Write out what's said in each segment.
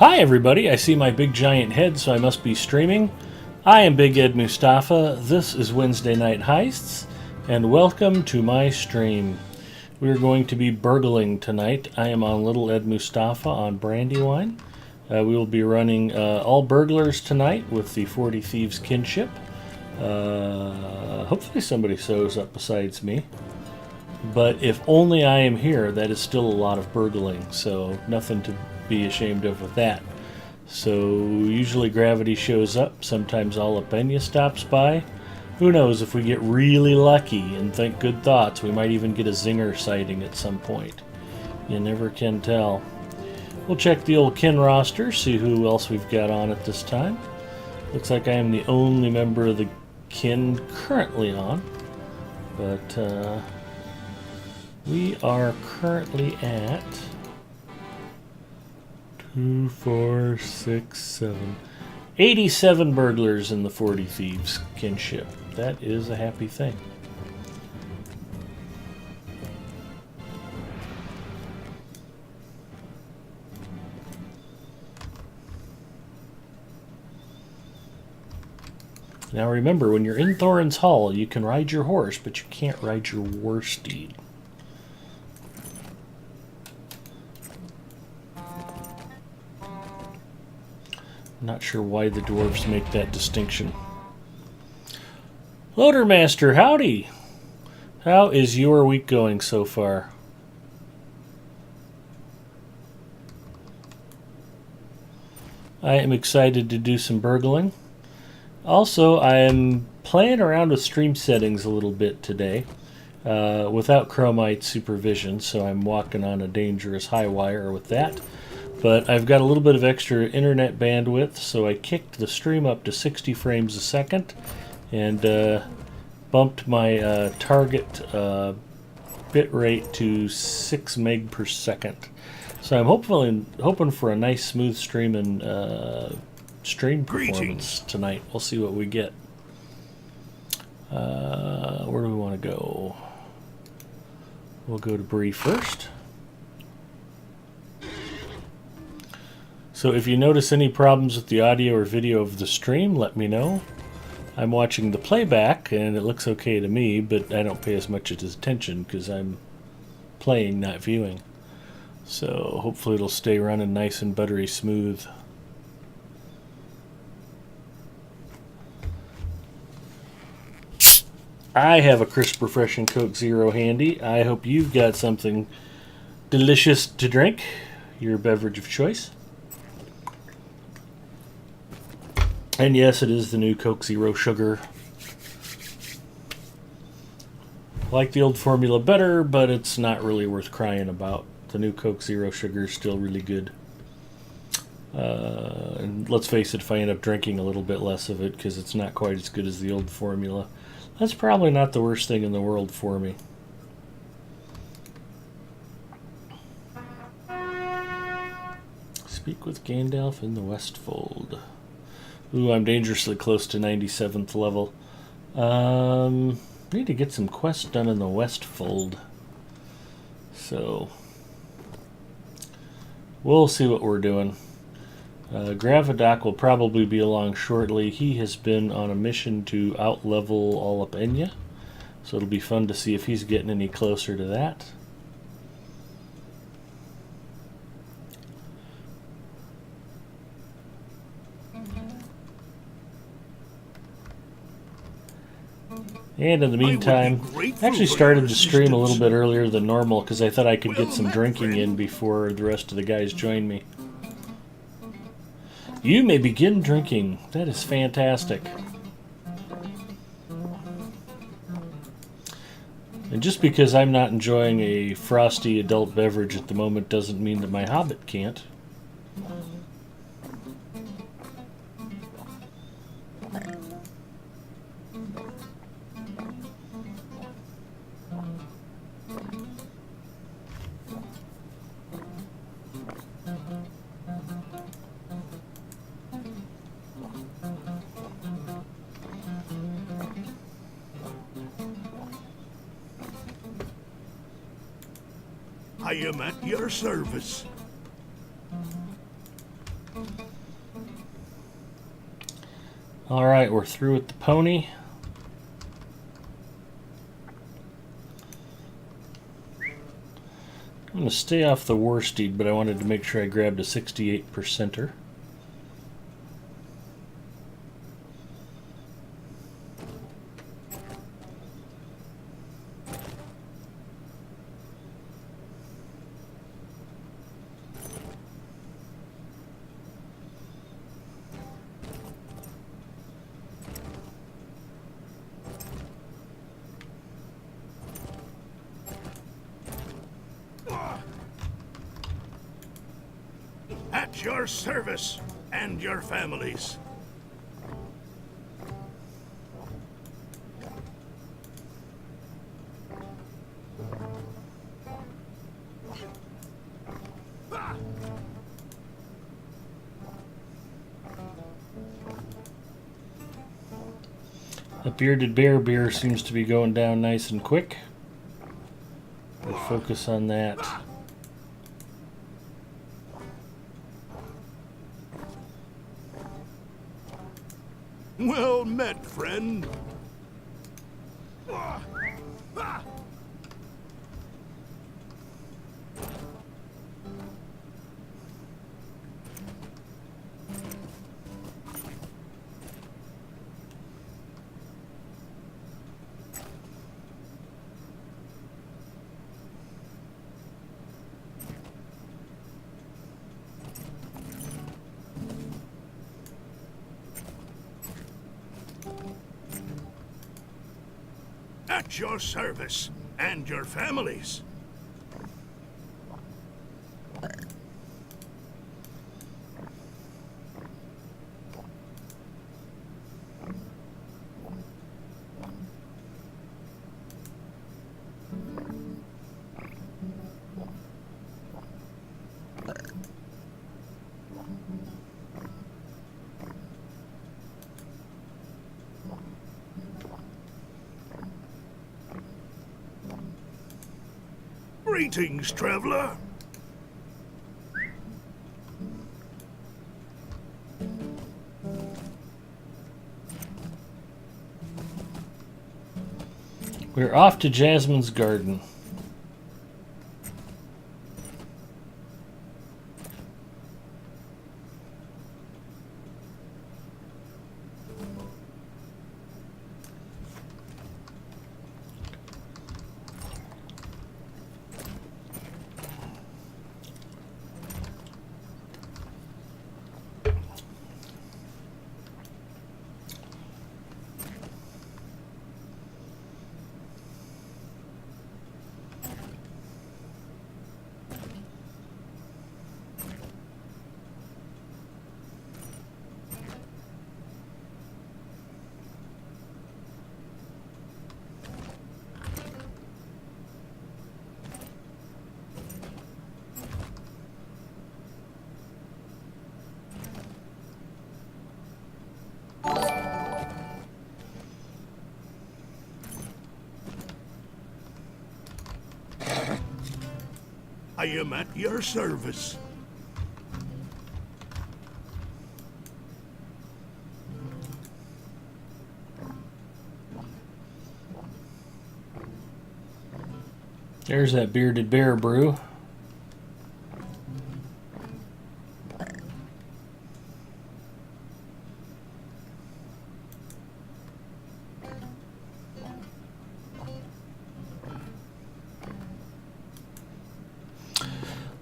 Hi everybody, I see my big giant head, so I must be streaming. I am Big Ed Mustafa, this is Wednesday Night Heists, and welcome to my stream. We are going to be burgling tonight. I am on Little Ed Mustafa on Brandywine. We will be running all burglars tonight with the 40 Thieves kinship. Hopefully somebody shows up besides me. But if only I am here, that is still a lot of burgling, so nothing to be ashamed of with that. So usually Gravity shows up, sometimes Alapena stops by. Who knows, if we get really lucky and think good thoughts, we might even get a zinger sighting at some point. You never can tell. We'll check the old kin roster, see who else we've got on at this time. Looks like I am the only member of the kin currently on, but we are currently at 2, 4, 6, 7, 87 burglars in the 40 Thieves kinship. That is a happy thing. Now remember, when you're in Thorin's Hall, you can ride your horse, but you can't ride your war steed. Not sure why the dwarves make that distinction. Loadermaster, howdy! How is your week going so far? I am excited to do some burgling. Also, I am playing around with stream settings a little bit today without Chromite supervision, so I'm walking on a dangerous high wire with that. But I've got a little bit of extra internet bandwidth, so I kicked the stream up to 60 frames a second and bumped my target bit rate to 6 meg per second. So I'm hoping for a nice smooth stream and stream performance tonight. We'll see what we get. Where do we want to go? We'll go to Bree first. So if you notice any problems with the audio or video of the stream, let me know. I'm watching the playback and it looks okay to me, but I don't pay as much attention because I'm playing, not viewing. So hopefully it'll stay running nice and buttery smooth. I have a crisp, refreshing Coke Zero handy. I hope you've got something delicious to drink, your beverage of choice. And yes, it is the new Coke Zero Sugar. I like the old formula better, but it's not really worth crying about. The new Coke Zero Sugar is still really good. And let's face it, if I end up drinking a little bit less of it, because it's not quite as good as the old formula, that's probably not the worst thing in the world for me. Speak with Gandalf in the Westfold. Ooh, I'm dangerously close to 97th level. Need to get some quests done in the Westfold. So, we'll see what we're doing. Gravidoc will probably be along shortly. He has been on a mission to outlevel Alapena, so it'll be fun to see if he's getting any closer to that. And in the meantime, I actually started the stream a little bit earlier than normal because I thought I could get some drinking in before the rest of the guys join me. You may begin drinking. That is fantastic. And just because I'm not enjoying a frosty adult beverage at the moment doesn't mean that my hobbit can't. I am at your service. Alright, we're through with the pony. I'm going to stay off the worsted, but I wanted to make sure I grabbed a 68%er. At your service and your families. The bearded beer seems to be going down nice and quick. We'll focus on that. Well met, friend. At your service and your families. Greetings, traveler. We're off to Jasmine's garden. I am at your service. There's that bearded bear brew.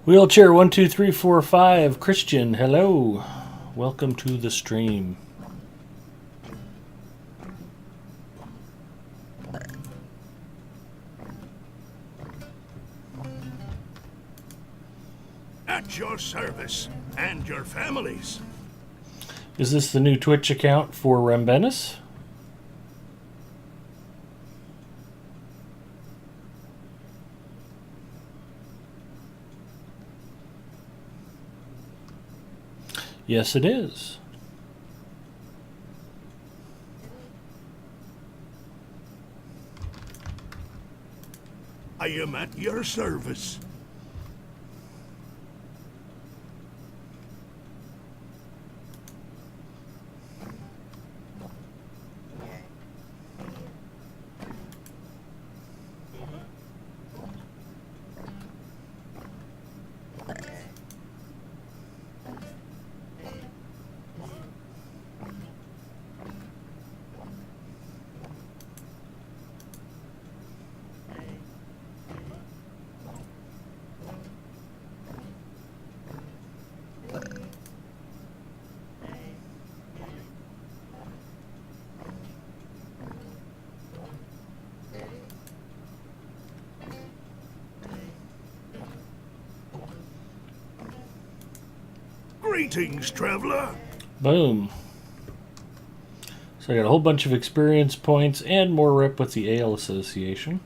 Wheelchair 12345 Christian, hello. Welcome to the stream. At your service and your families. Is this the new Twitch account for Rambenis? Yes, it is. I am at your service. Greetings, traveler. Boom. So I got a whole bunch of experience points and more rep with the Ale Association.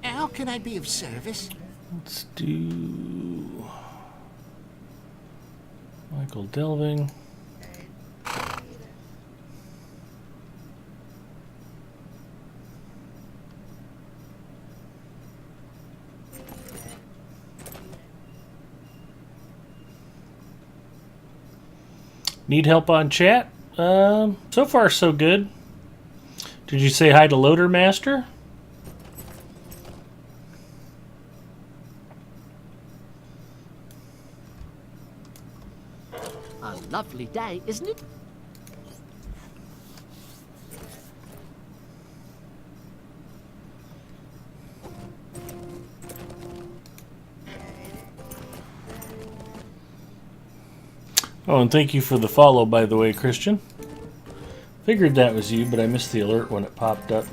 How can I be of service? Let's do Michael Delving. Need help on chat? So far so good. Did you say hi to Loader Master? A lovely day, isn't it? Oh, and thank you for the follow, by the way, Christian. Figured that was you, but I missed the alert when it popped up.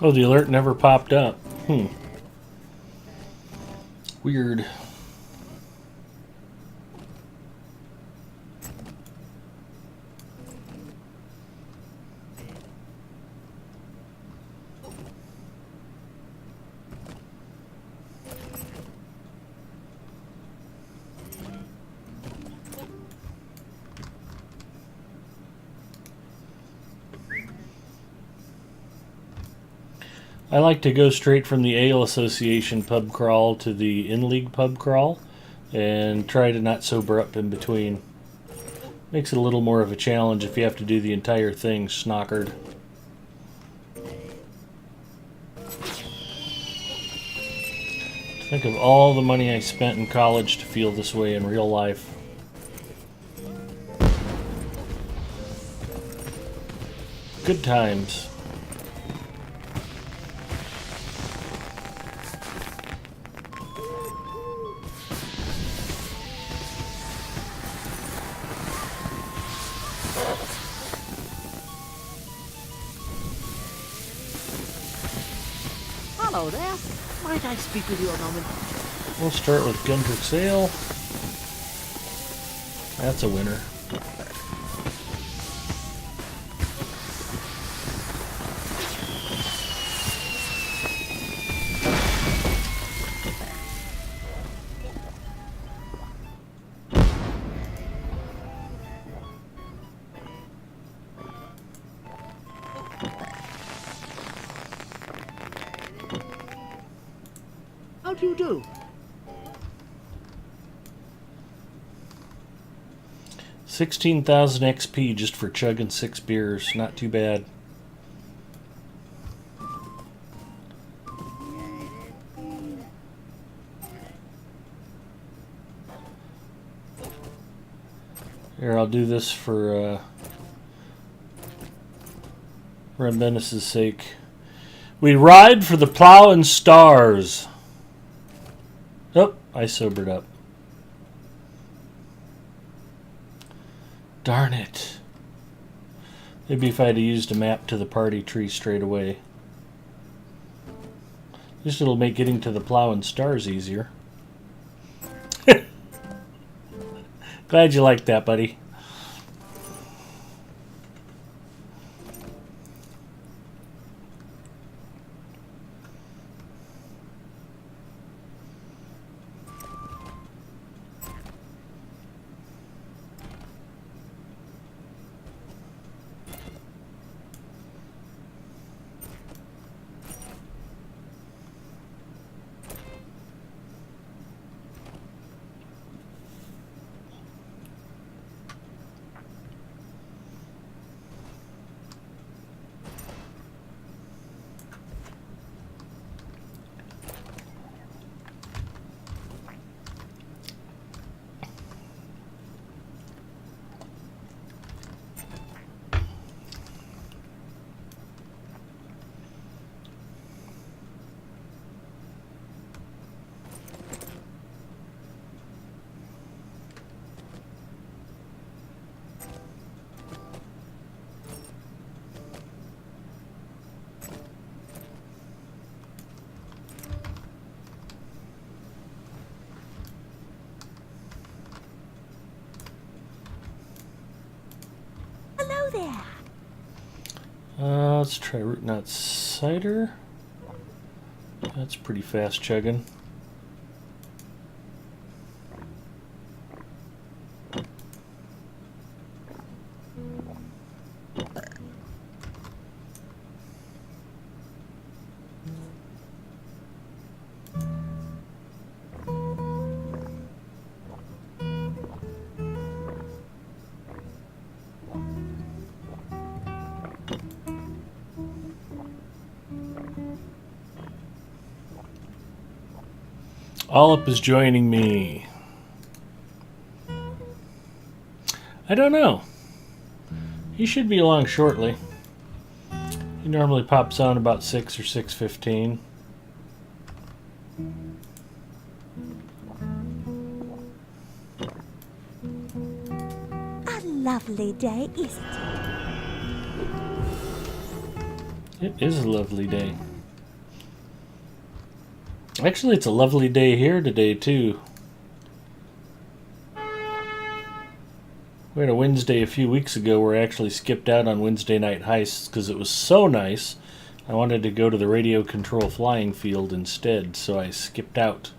Oh, the alert never popped up. Weird. I like to go straight from the Ale Association pub crawl to the in-league pub crawl and try to not sober up in between. Makes it a little more of a challenge if you have to do the entire thing snockered. Think of all the money I spent in college to feel this way in real life. Good times. Hello there. Might I speak with you a moment? We'll start with Gendrick's Ale. That's a winner. How do you do? 16,000 XP just for chugging 6 beers. Not too bad. Here, I'll do this for Rembenus' sake. We ride for the plow and stars. Oh, I sobered up. Darn it. Maybe if I had used a map to the party tree straight away. This it'll make getting to the plow and stars easier. Glad you liked that, buddy. Hello there. Let's try root knot cider. That's pretty fast chugging. Olip is joining me. I don't know. He should be along shortly. He normally pops on about 6 or 6:15. A lovely day, isn't it? It is a lovely day. Actually, it's a lovely day here today, too. We had a Wednesday a few weeks ago where I actually skipped out on Wednesday night heists because it was so nice. I wanted to go to the radio control flying field instead, so I skipped out.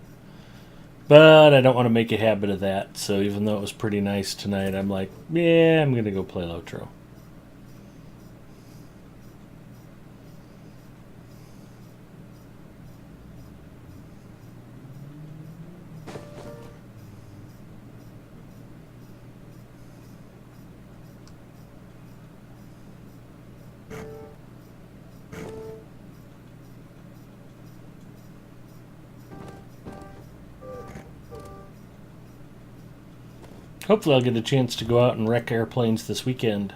But I don't want to make a habit of that, so even though it was pretty nice tonight, I'm like, yeah, I'm going to go play Lotro. Hopefully I'll get a chance to go out and wreck airplanes this weekend.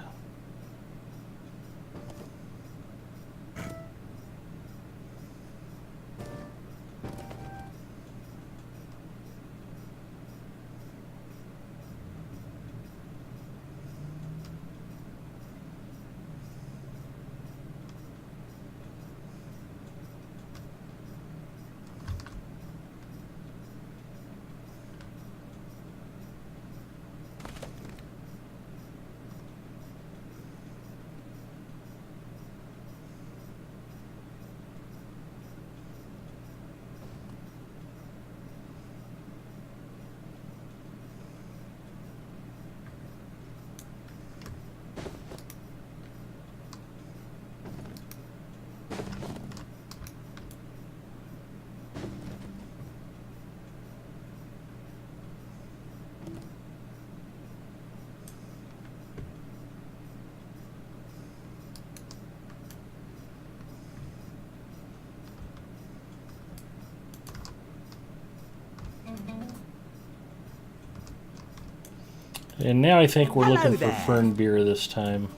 And now I think we're Hello looking there. for fern beer this time.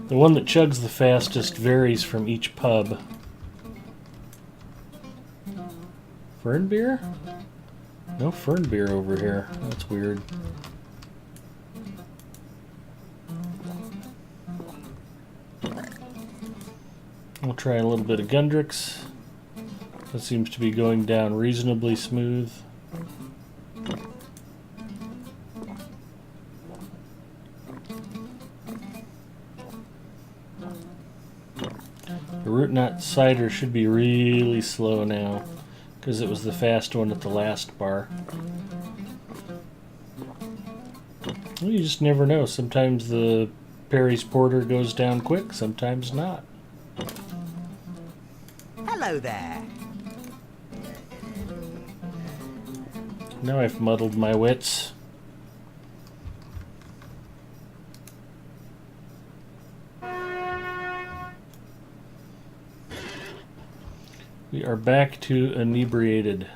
The one that chugs the fastest varies from each pub. Fern beer? No fern beer over here. That's weird. I'll try a little bit of Gundrix. That seems to be going down reasonably smooth. The root knot cider should be really slow now, because it was the fast one at the last bar. Well, you just never know. Sometimes the Perry's Porter goes down quick, sometimes not. Hello there. Now I've muddled my wits. We are back to inebriated.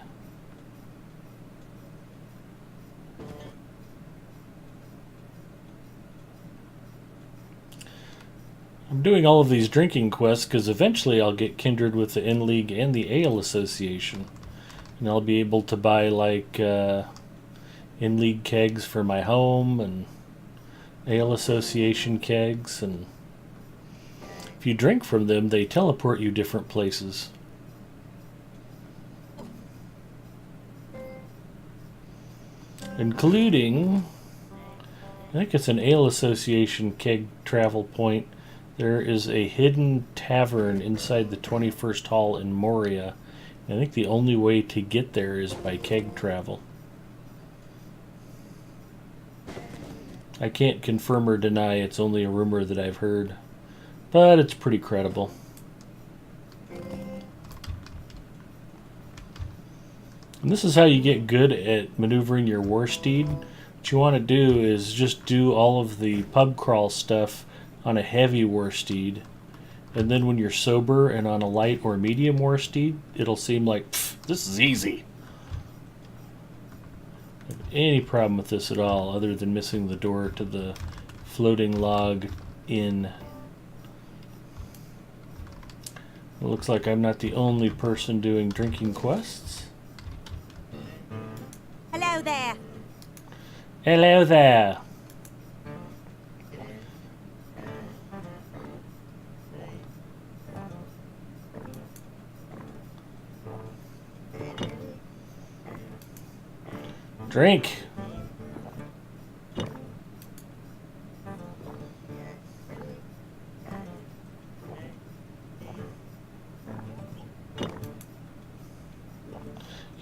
I'm doing all of these drinking quests because eventually I'll get kindred with the N-League and the Ale Association. And I'll be able to buy like N-League kegs for my home and Ale Association kegs. And if you drink from them, they teleport you different places. Including, I think it's an Ale Association keg travel point. There is a hidden tavern inside the 21st Hall in Moria. I think the only way to get there is by keg travel. I can't confirm or deny, it's only a rumor that I've heard. But it's pretty credible. And this is how you get good at maneuvering your war steed. What you want to do is just do all of the pub crawl stuff on a heavy war steed, and then when you're sober and on a light or medium war steed, it'll seem like, this is easy. I don't have any problem with this at all, other than missing the door to the floating log inn. It looks like I'm not the only person doing drinking quests. Hello there. Hello there. Drink.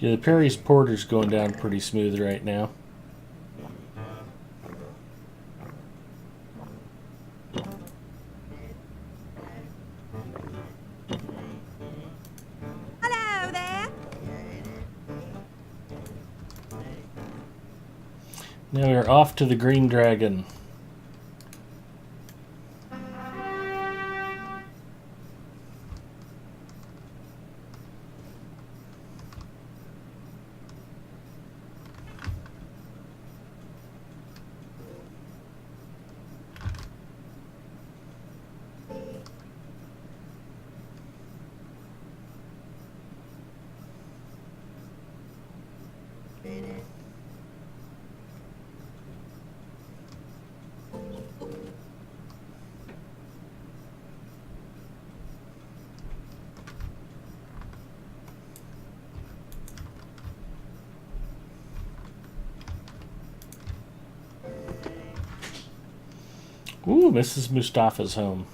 Yeah, the Perry's Porter's going down pretty smooth right now. Hello there. Now we're off to the Green Dragon. Ooh, Mrs. Mustafa's home.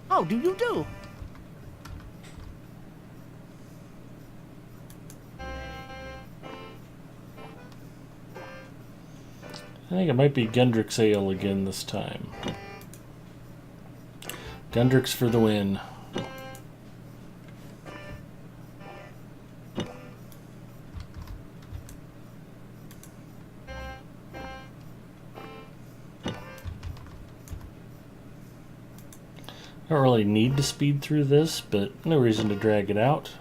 How do you do? I think it might be Gundrix Ale again this time. Gundrix for the win. I don't really need to speed through this, but no reason to drag it out.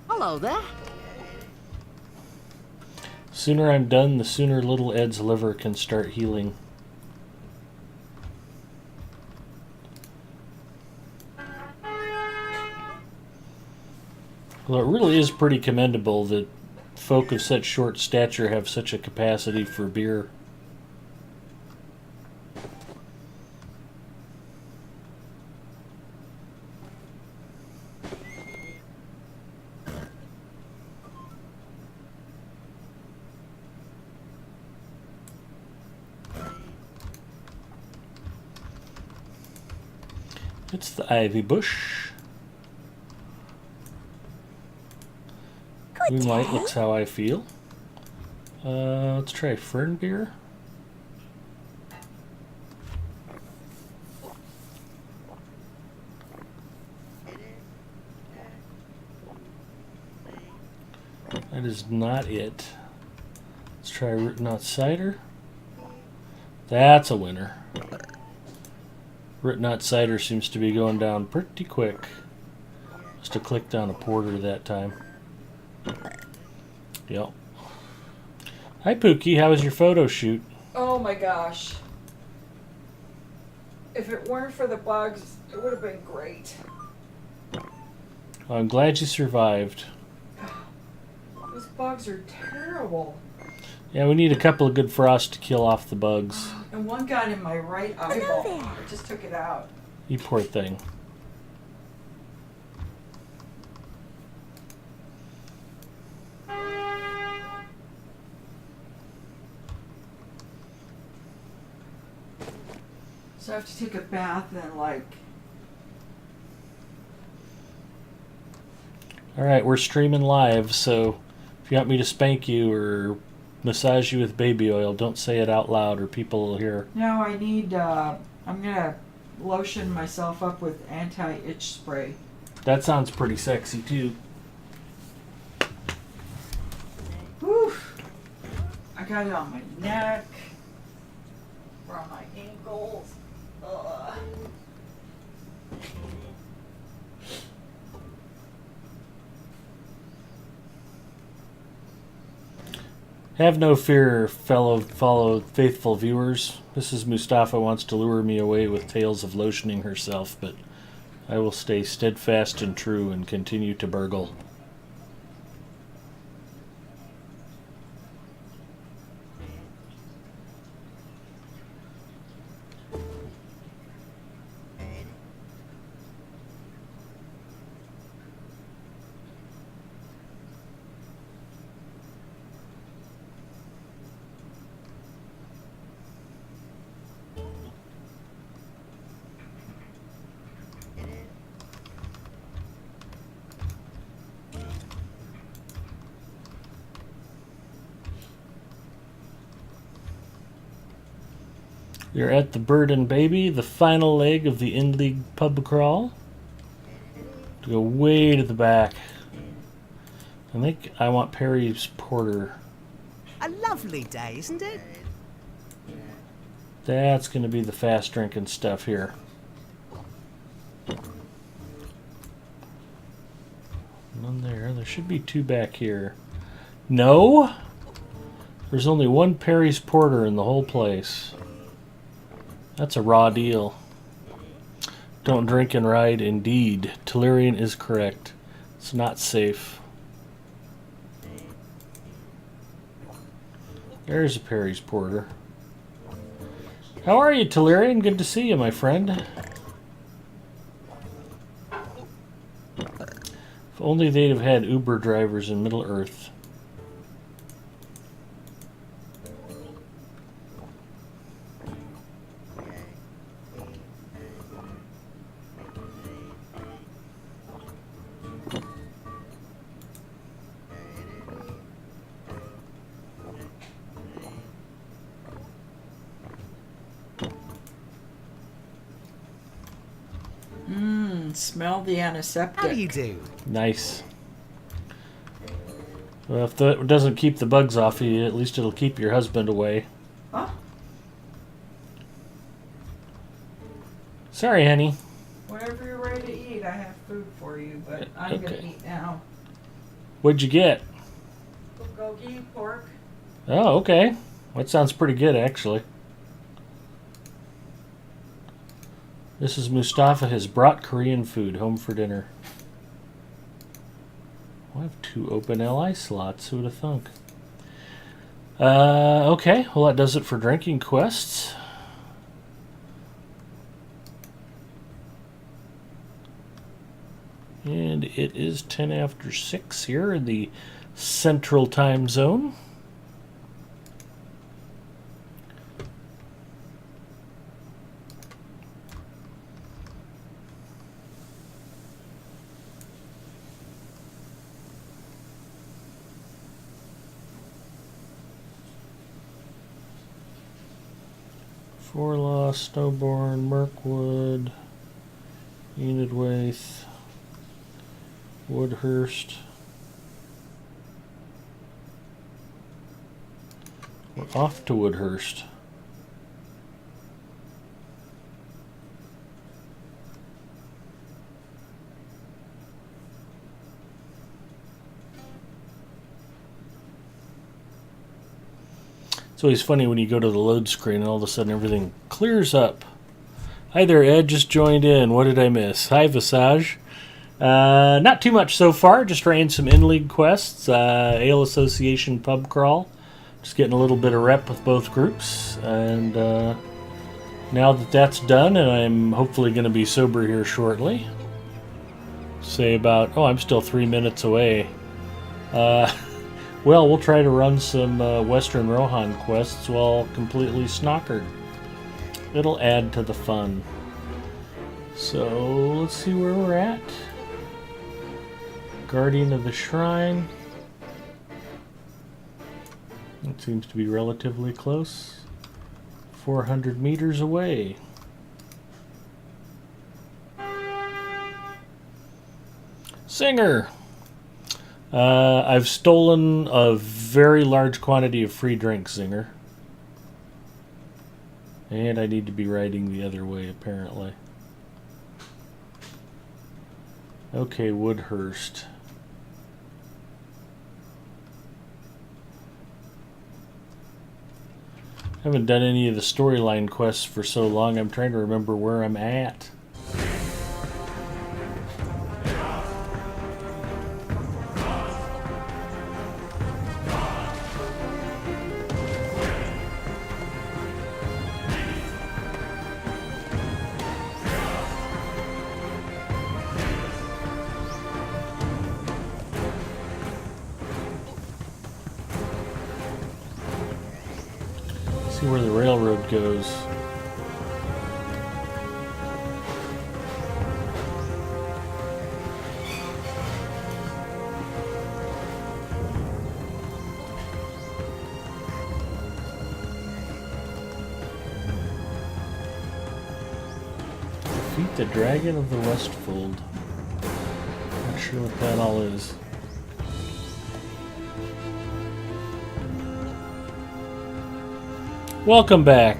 Hello there. Sooner I'm done, the sooner little Ed's liver can start healing. Well, it really is pretty commendable that folk of such short stature have such a capacity for beer. It's the ivy bush. Moonlight looks how I feel. Let's try fern beer. That is not it. Let's try root knot cider. That's a winner. Root knot cider seems to be going down pretty quick. Must have clicked on a porter that time. Yep. Hi Pookie, how was your photo shoot? Oh my gosh. If it weren't for the bugs, it would have been great. Well, I'm glad you survived. Those bugs are terrible. Yeah, we need a couple of good frosts to kill off the bugs. And one got in my right eyeball. I just took it out. You poor thing. So I have to take a bath and like... Alright, we're streaming live, so if you want me to spank you or massage you with baby oil, don't say it out loud or people will hear. No, I need, I'm gonna lotion myself up with anti-itch spray. That sounds pretty sexy too. Whew. I got it on my neck, around my ankles. Ugh. Have no fear, follow faithful viewers. Mrs. Mustafa wants to lure me away with tales of lotioning herself, but I will stay steadfast and true and continue to burgle. You're at the Bird and Baby, the final leg of the in-league pub crawl. To go way to the back. I think I want Perry's Porter. A lovely day, isn't it? That's going to be the fast drinking stuff here. None there. There should be two back here. No? There's only one Perry's Porter in the whole place. That's a raw deal. Don't drink and ride, indeed. Tellurian is correct. It's not safe. There's a Perry's Porter. How are you, Tellurian? Good to see you, my friend. If only they'd have had Uber drivers in Middle Earth. Smell the antiseptic. How do you do? Nice. Well, if that doesn't keep the bugs off you, at least it'll keep your husband away. Huh? Sorry, honey. Whenever you're ready to eat, I have food for you, but I'm going to Okay. eat now. What'd you get? Bulgogi pork. Oh, okay. That sounds pretty good, actually. This is Mustafa has brought Korean food home for dinner. I have 2 open LI slots. Who would have thunk? Okay. Well, that does it for drinking quests. And it is 10 after 6 here in the Central Time Zone. Forlaw, Snowborn, Mirkwood, Enidwaith, Woodhurst. We're off to Woodhurst. It's always funny when you go to the load screen and all of a sudden everything clears up. Hi there, Ed. Just joined in. What did I miss? Hi, Visage. Not too much so far. Just ran some in-league quests. Ale Association pub crawl. Just getting a little bit of rep with both groups. And now that that's done, and I'm hopefully going to be sober here shortly. Say about, I'm still 3 minutes away. Well, we'll try to run some Western Rohan quests while completely snockered. It'll add to the fun. So, let's see where we're at. Guardian of the Shrine. It seems to be relatively close. 400 meters away. Singer! I've stolen a very large quantity of free drinks, Zinger. And I need to be riding the other way, apparently. Okay, Woodhurst. I haven't done any of the storyline quests for so long, I'm trying to remember where I'm at. See where the railroad goes. Defeat the Dragon of the Westfold. Not sure what that all is. Welcome back.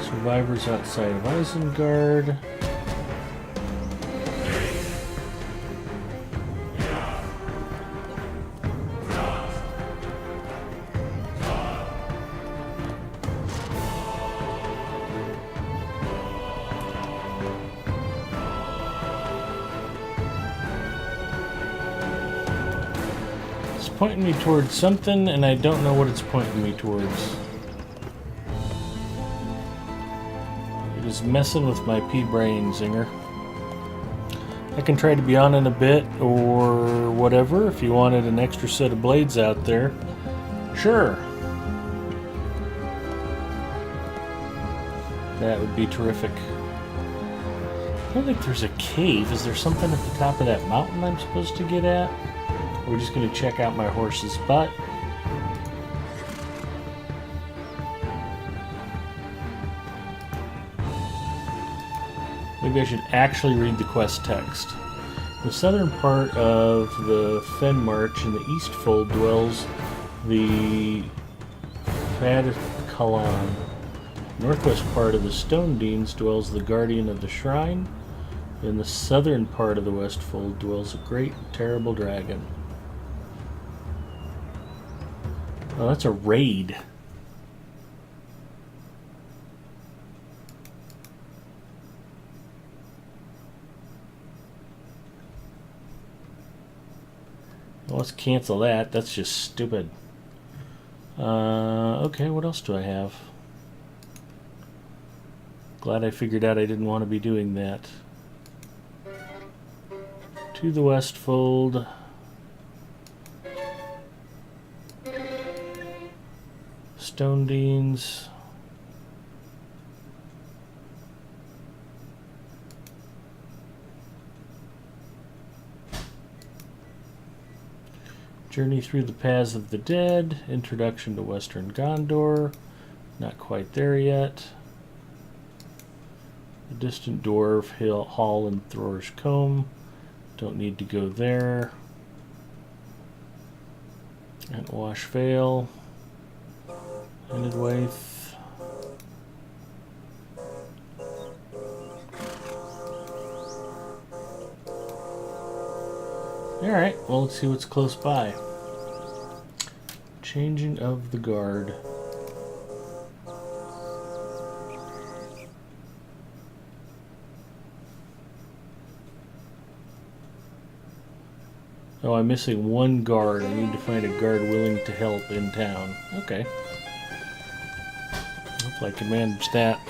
Survivors outside of Isengard. It's pointing me towards something, and I don't know what it's pointing me towards. Is messing with my pea-brain, Zinger. I can try to be on in a bit or whatever if you wanted an extra set of blades out there. Sure. That would be terrific. I don't think there's a cave. Is there something at the top of that mountain I'm supposed to get at? We're just going to check out my horse's butt. Maybe I should actually read the quest text. The southern part of the Fen March in the East Fold dwells the Fadkalan. Northwest part of the Stone Deans dwells the Guardian of the Shrine. In the southern part of the West Fold dwells a great, terrible dragon. Oh, that's a raid. Well, let's cancel that. That's just stupid. Okay, what else do I have? Glad I figured out I didn't want to be doing that. To the West Fold. Stone Deans. Journey through the Paths of the Dead. Introduction to Western Gondor. Not quite there yet. The Distant Dwarf Hall and Thrower's Comb. Don't need to go there. And Wash Vale. Endedwaith. Alright, well, let's see what's close by. Changing of the guard. Oh, I'm missing one guard. I need to find a guard willing to help in town. Okay. Hopefully I can manage that.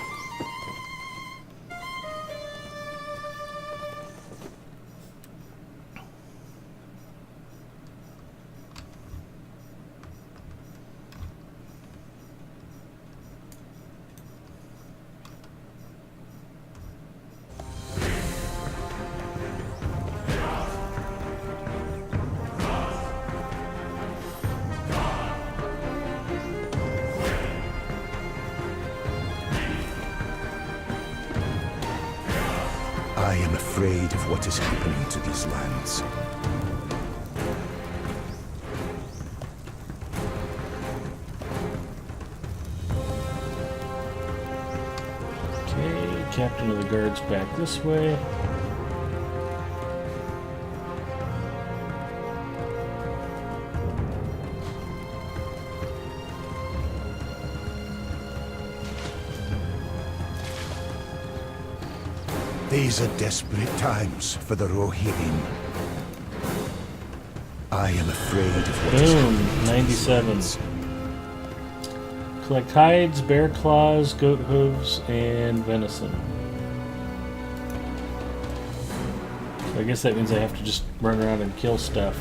I am afraid of what is happening to these lands. Okay, Captain of the Guard's back this way. These are desperate times for the Rohirrim. I am afraid of what is happening Boom, to 97. these lands. Collect hides, bear claws, goat hooves, and venison. So I guess that means I have to just run around and kill stuff.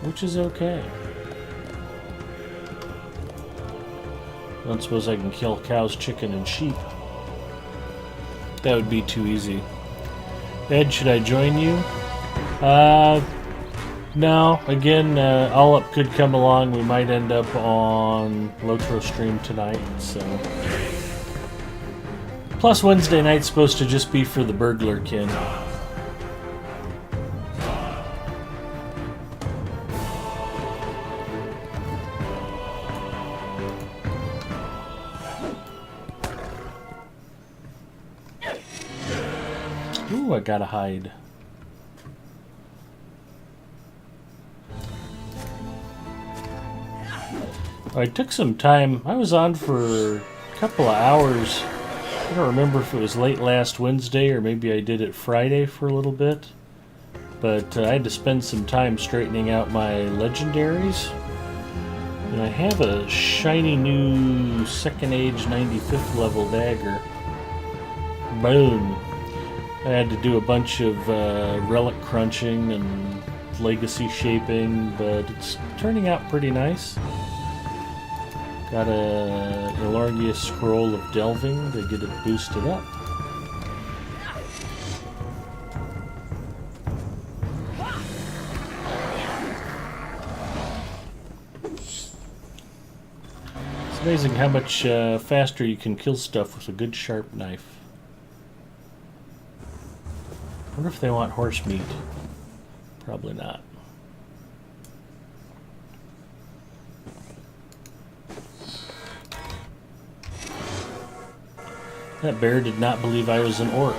Which is okay. I don't suppose I can kill cows, chicken, and sheep. That would be too easy. Ed, should I join you? No. Again, All Up could come along. We might end up on Lotro stream tonight, so... Plus, Wednesday night's supposed to just be for the burglar kin. Ooh, I gotta hide. I took some time. I was on for a couple of hours. I don't remember if it was late last Wednesday or maybe I did it Friday for a little bit. But I had to spend some time straightening out my legendaries. And I have a shiny new second age 95th level dagger. Boom. I had to do a bunch of relic crunching and legacy shaping, but it's turning out pretty nice. Got a Elargius Scroll of Delving to get it boosted up. It's amazing how much faster you can kill stuff with a good sharp knife. I wonder if they want horse meat. Probably not. That bear did not believe I was an orc.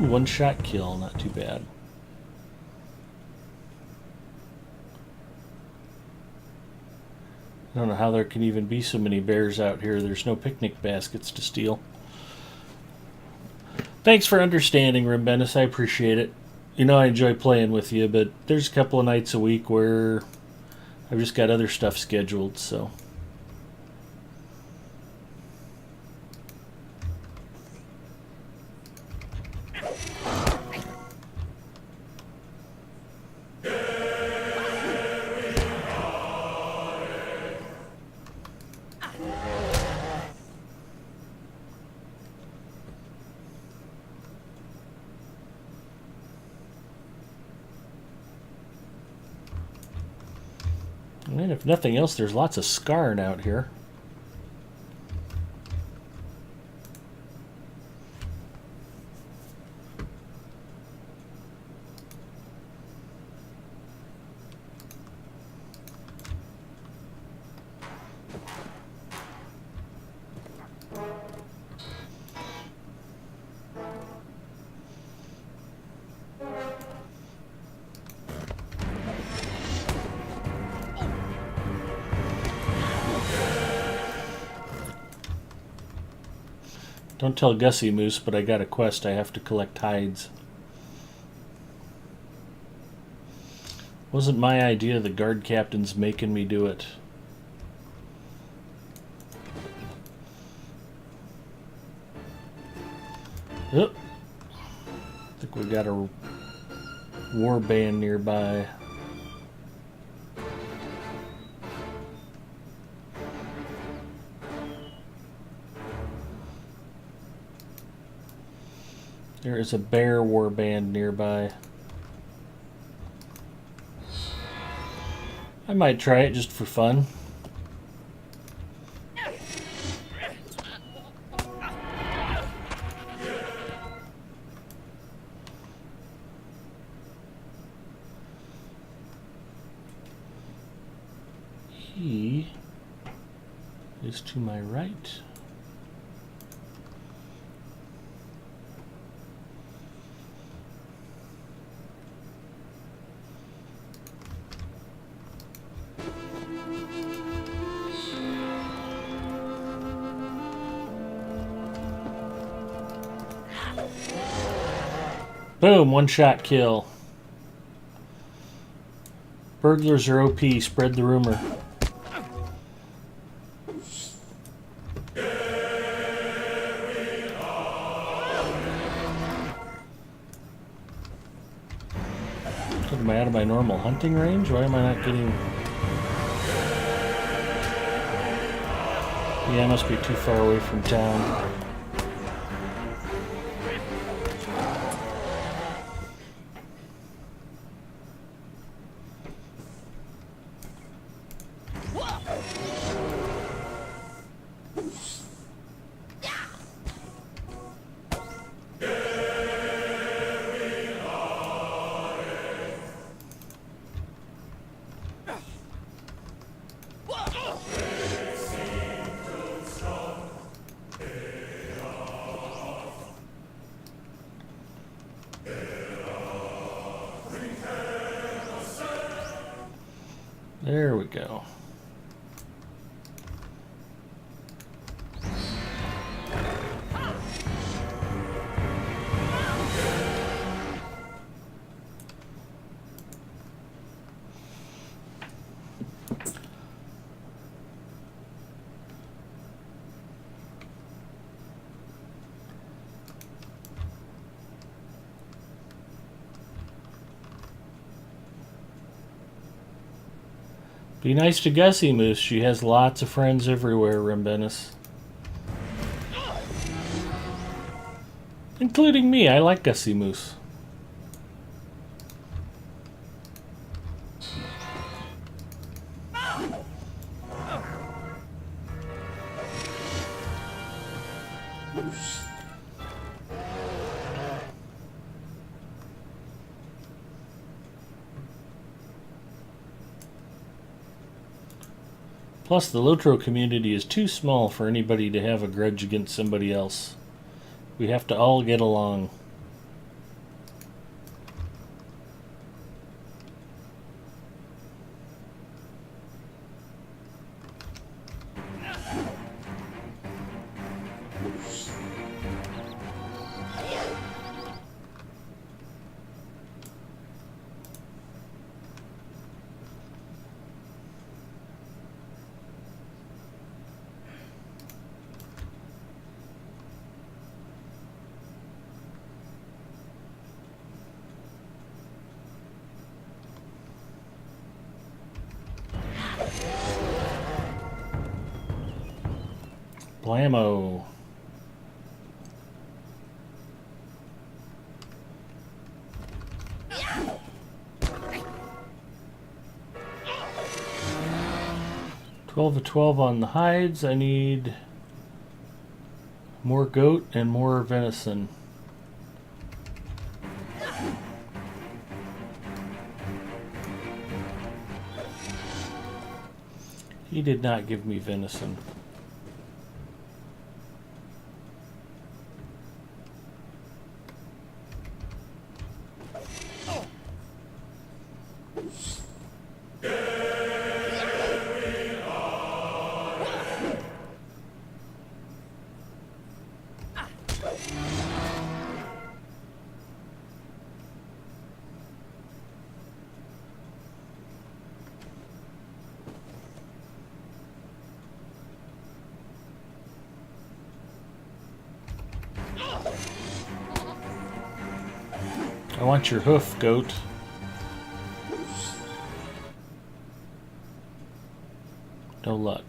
One shot kill, not too bad. I don't know how there can even be so many bears out here. There's no picnic baskets to steal. Thanks for understanding, Rimbenis. I appreciate it. You know I enjoy playing with you, but there's a couple of nights a week where I've just got other stuff scheduled, so... And if nothing else, there's lots of scarn out here. Don't tell Gussie Moose, but I got a quest. I have to collect hides. Wasn't my idea. The guard captain's making me do it. Oop. I think we got a war band nearby. There is a bear warband nearby. I might try it just for fun. He is to my right. Boom, one shot kill. Burglars are OP, spread the rumor. Am I out of my normal hunting range? Why am I not getting... Yeah, I must be too far away from town. There we go. Be nice to Gussie Moose. She has lots of friends everywhere, Rembenis. Including me. I like Gussie Moose. Plus, the Lotro community is too small for anybody to have a grudge against somebody else. We have to all get along. Blammo. Twelve to 12 on the hides. I need more goat and more venison. He did not give me venison. I want your hoof, goat. No luck.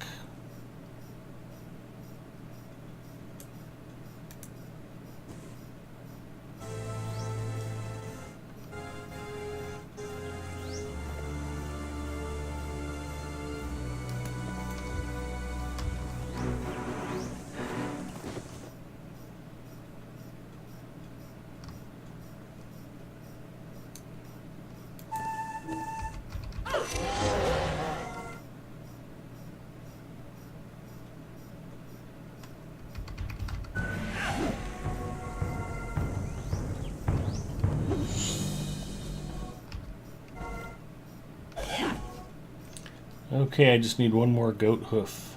Okay, I just need one more goat hoof.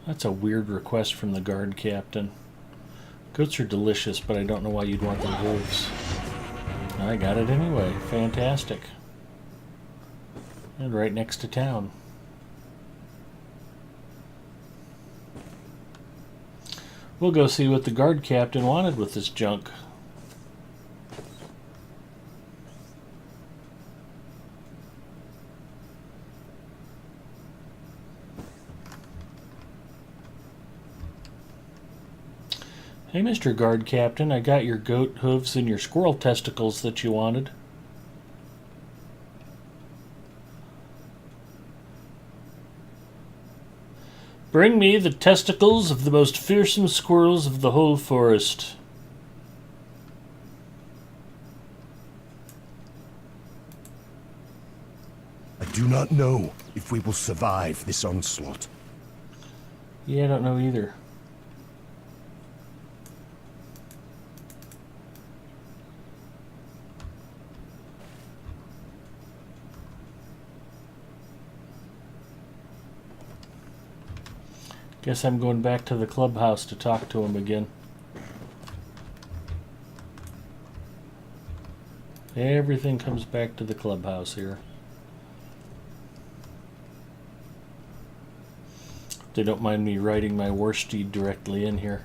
That's a weird request from the guard captain. Goats are delicious, but I don't know why you'd want their hooves. I got it anyway. Fantastic. And right next to town. We'll go see what the guard captain wanted with this junk. Hey, Mr. Guard Captain, I got your goat hooves and your squirrel testicles that you wanted. Bring me the testicles of the most fearsome squirrels of the whole forest. I do not know if we will survive this onslaught. Yeah, I don't know either. Guess I'm going back to the clubhouse to talk to him again. Everything comes back to the clubhouse here. They don't mind me writing my war steed directly in here.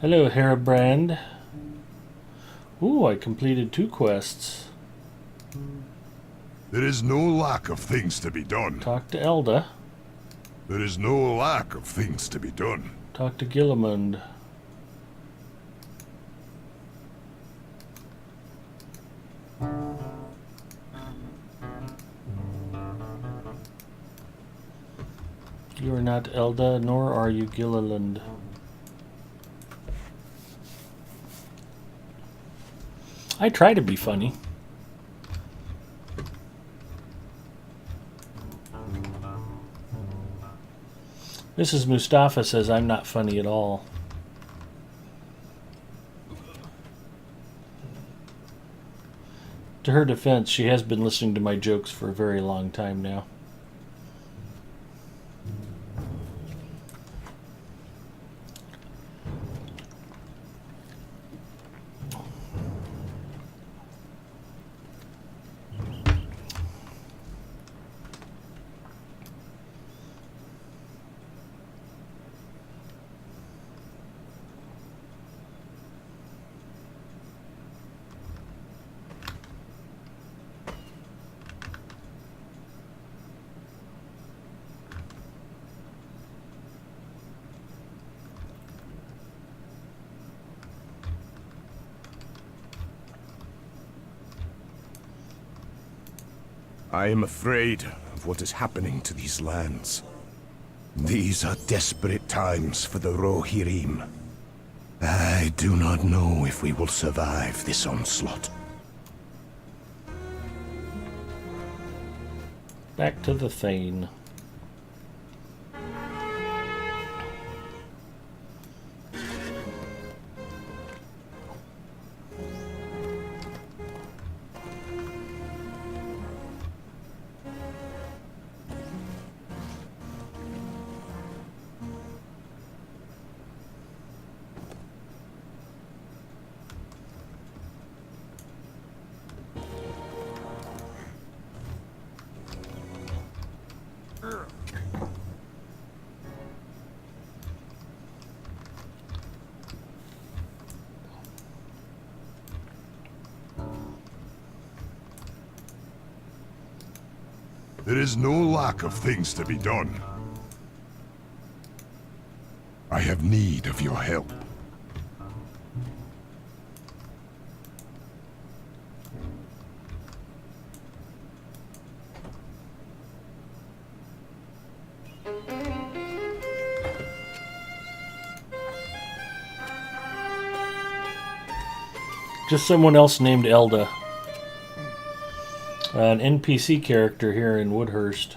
Hello, Herabrand. Ooh, I completed 2 quests. There is no lack of things to be done. Talk to Elda. There is no lack of things to be done. Talk to Gillimund. You are not Elda, nor are you Gilliland. I try to be funny. Mrs. Mustafa says I'm not funny at all. To her defense, she has been listening to my jokes for a very long time now. I am afraid of what is happening to these lands. These are desperate times for the Rohirrim. I do not know if we will survive this onslaught. Back to the Thane. There is no lack of things to be done. I have need of your help. Just someone else named Elda. An NPC character here in Woodhurst.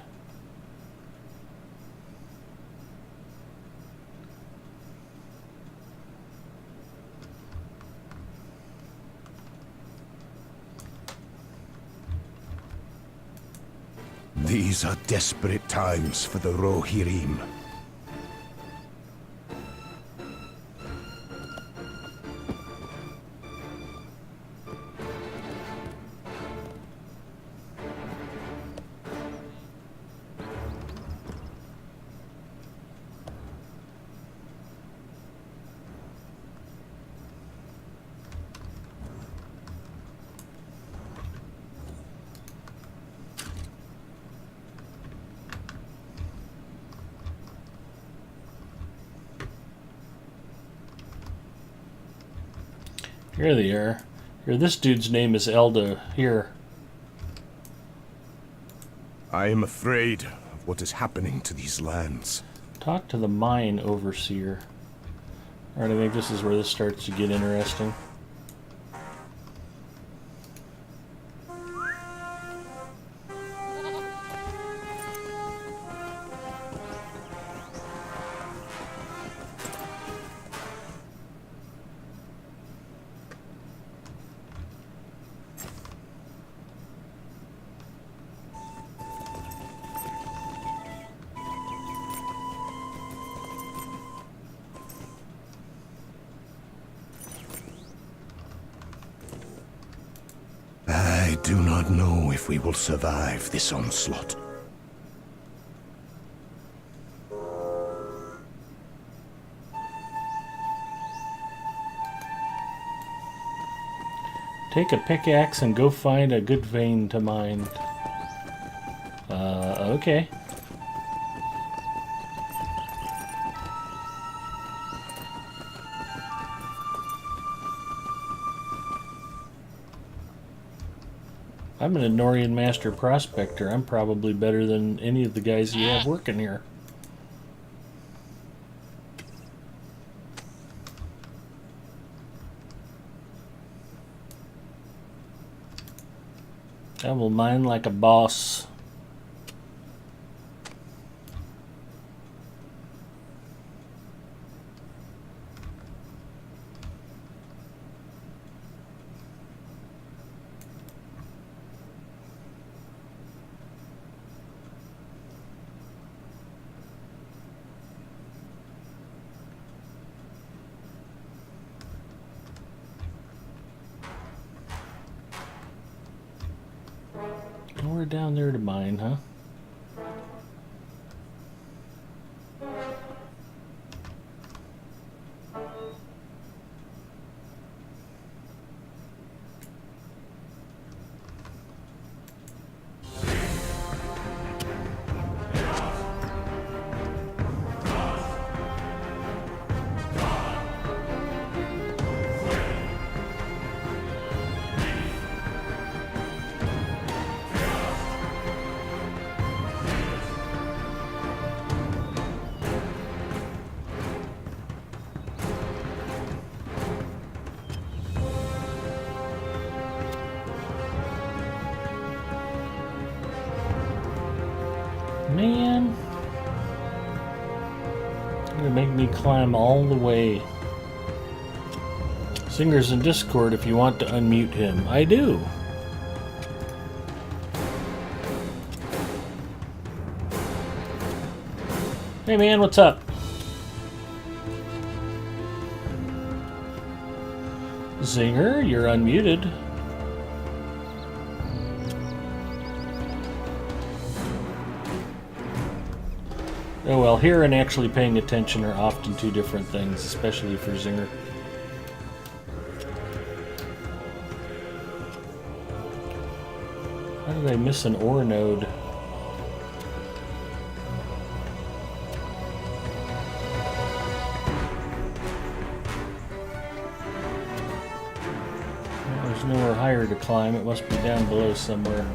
These are desperate times for the Rohirrim. Here they are. Here, this dude's name is Elda. Here. I am afraid of what is happening to these lands. Talk to the mine overseer. Alright, I think this is where this starts to get interesting. I do not know if we will survive this onslaught. Take a pickaxe and go find a good vein to mine. Okay. I'm an Anorian Master Prospector. I'm probably better than any of the guys you have working here. I will mine like a boss. We're down there to mine, huh? Man, you're gonna make me climb all the way. Singer's in Discord if you want to unmute him. I do. Hey man, what's up? Zinger, you're unmuted. Oh well, here and actually paying attention are often two different things, especially for Zinger. How did I miss an ore node? Well, there's nowhere higher to climb. It must be down below somewhere.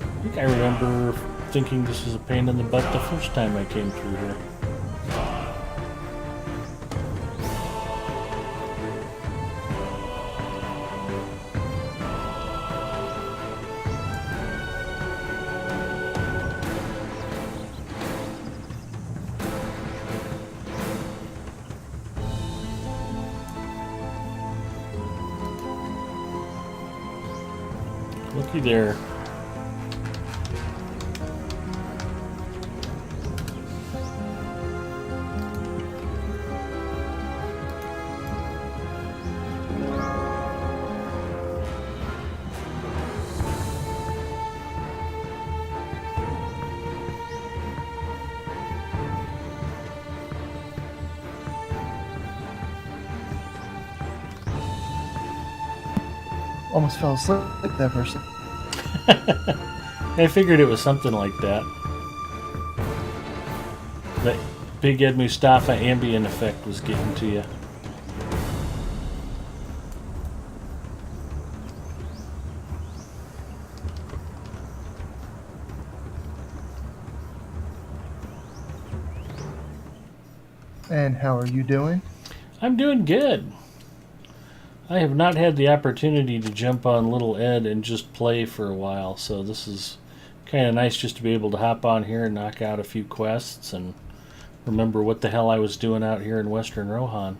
I think I remember thinking this was a pain in the butt the first time I came through here. Looky there. Almost fell asleep there for a second. I figured it was something like that. The Big Ed Mustafa ambient effect was getting to you. And how are you doing? I'm doing good. I have not had the opportunity to jump on Little Ed and just play for a while, so this is kind of nice just to be able to hop on here and knock out a few quests and remember what the hell I was doing out here in Western Rohan.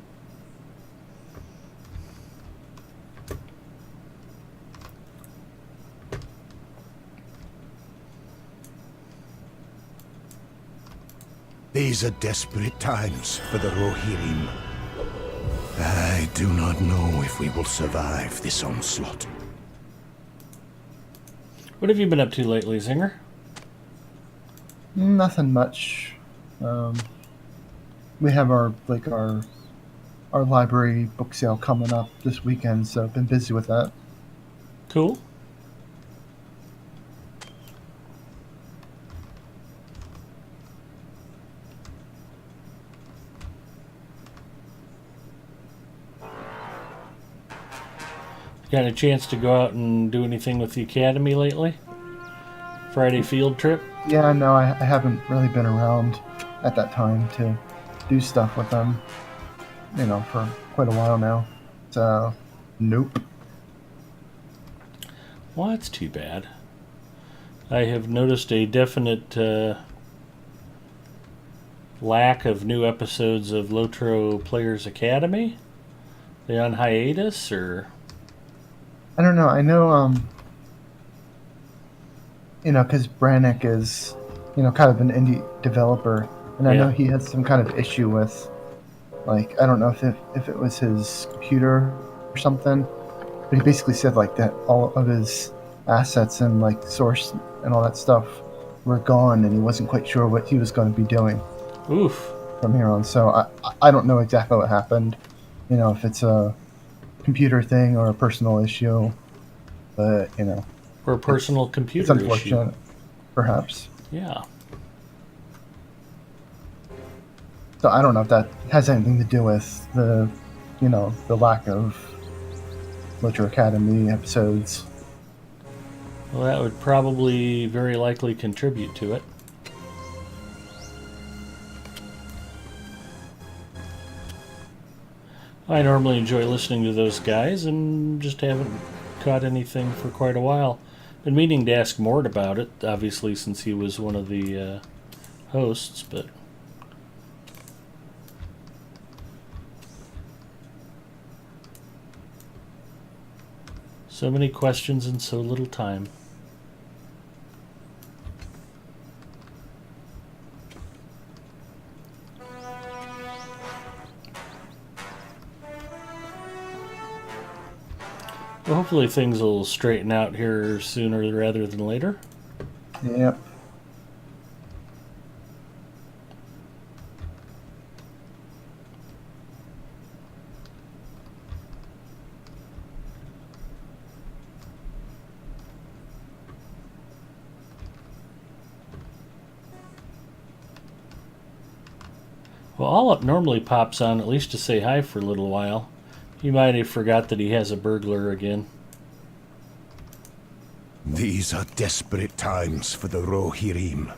These are desperate times for the Rohirrim. I do not know if we will survive this onslaught. What have you been up to lately, Zinger? Nothing much. We have our our library book sale coming up this weekend, so I've been busy with that. Cool. Got a chance to go out and do anything with the academy lately? Friday field trip? Yeah, no, I haven't really been around at that time to do stuff with them, for quite a while now. So, nope. Well, that's too bad. I have noticed a definite lack of new episodes of Lotro Players Academy. They on hiatus, or? I don't know. I know, because Brannick is, kind of an indie developer, and I know he had some kind of issue with, like, I don't know if it was his computer or something, but he basically said, like, that all of his assets and, like, source and all that stuff were gone, and he wasn't quite sure what he was going to be doing. Oof. From here on. So I don't know exactly what happened, if it's a computer thing or a personal issue, but, Or a personal it's computer unfortunate, issue. perhaps. Yeah. So I don't know if that has anything to do with the lack of Literature Academy episodes. Well, that would probably very likely contribute to it. I normally enjoy listening to those guys and just haven't caught anything for quite a while. Been meaning to ask Mort about it, obviously, since he was one of the hosts, but... So many questions and so little time. Well, hopefully things will straighten out here sooner rather than later. Yep. Well, All Up normally pops on at least to say hi for a little while. He might have forgot that he has a burglar again. These are desperate times for the Rohirrim.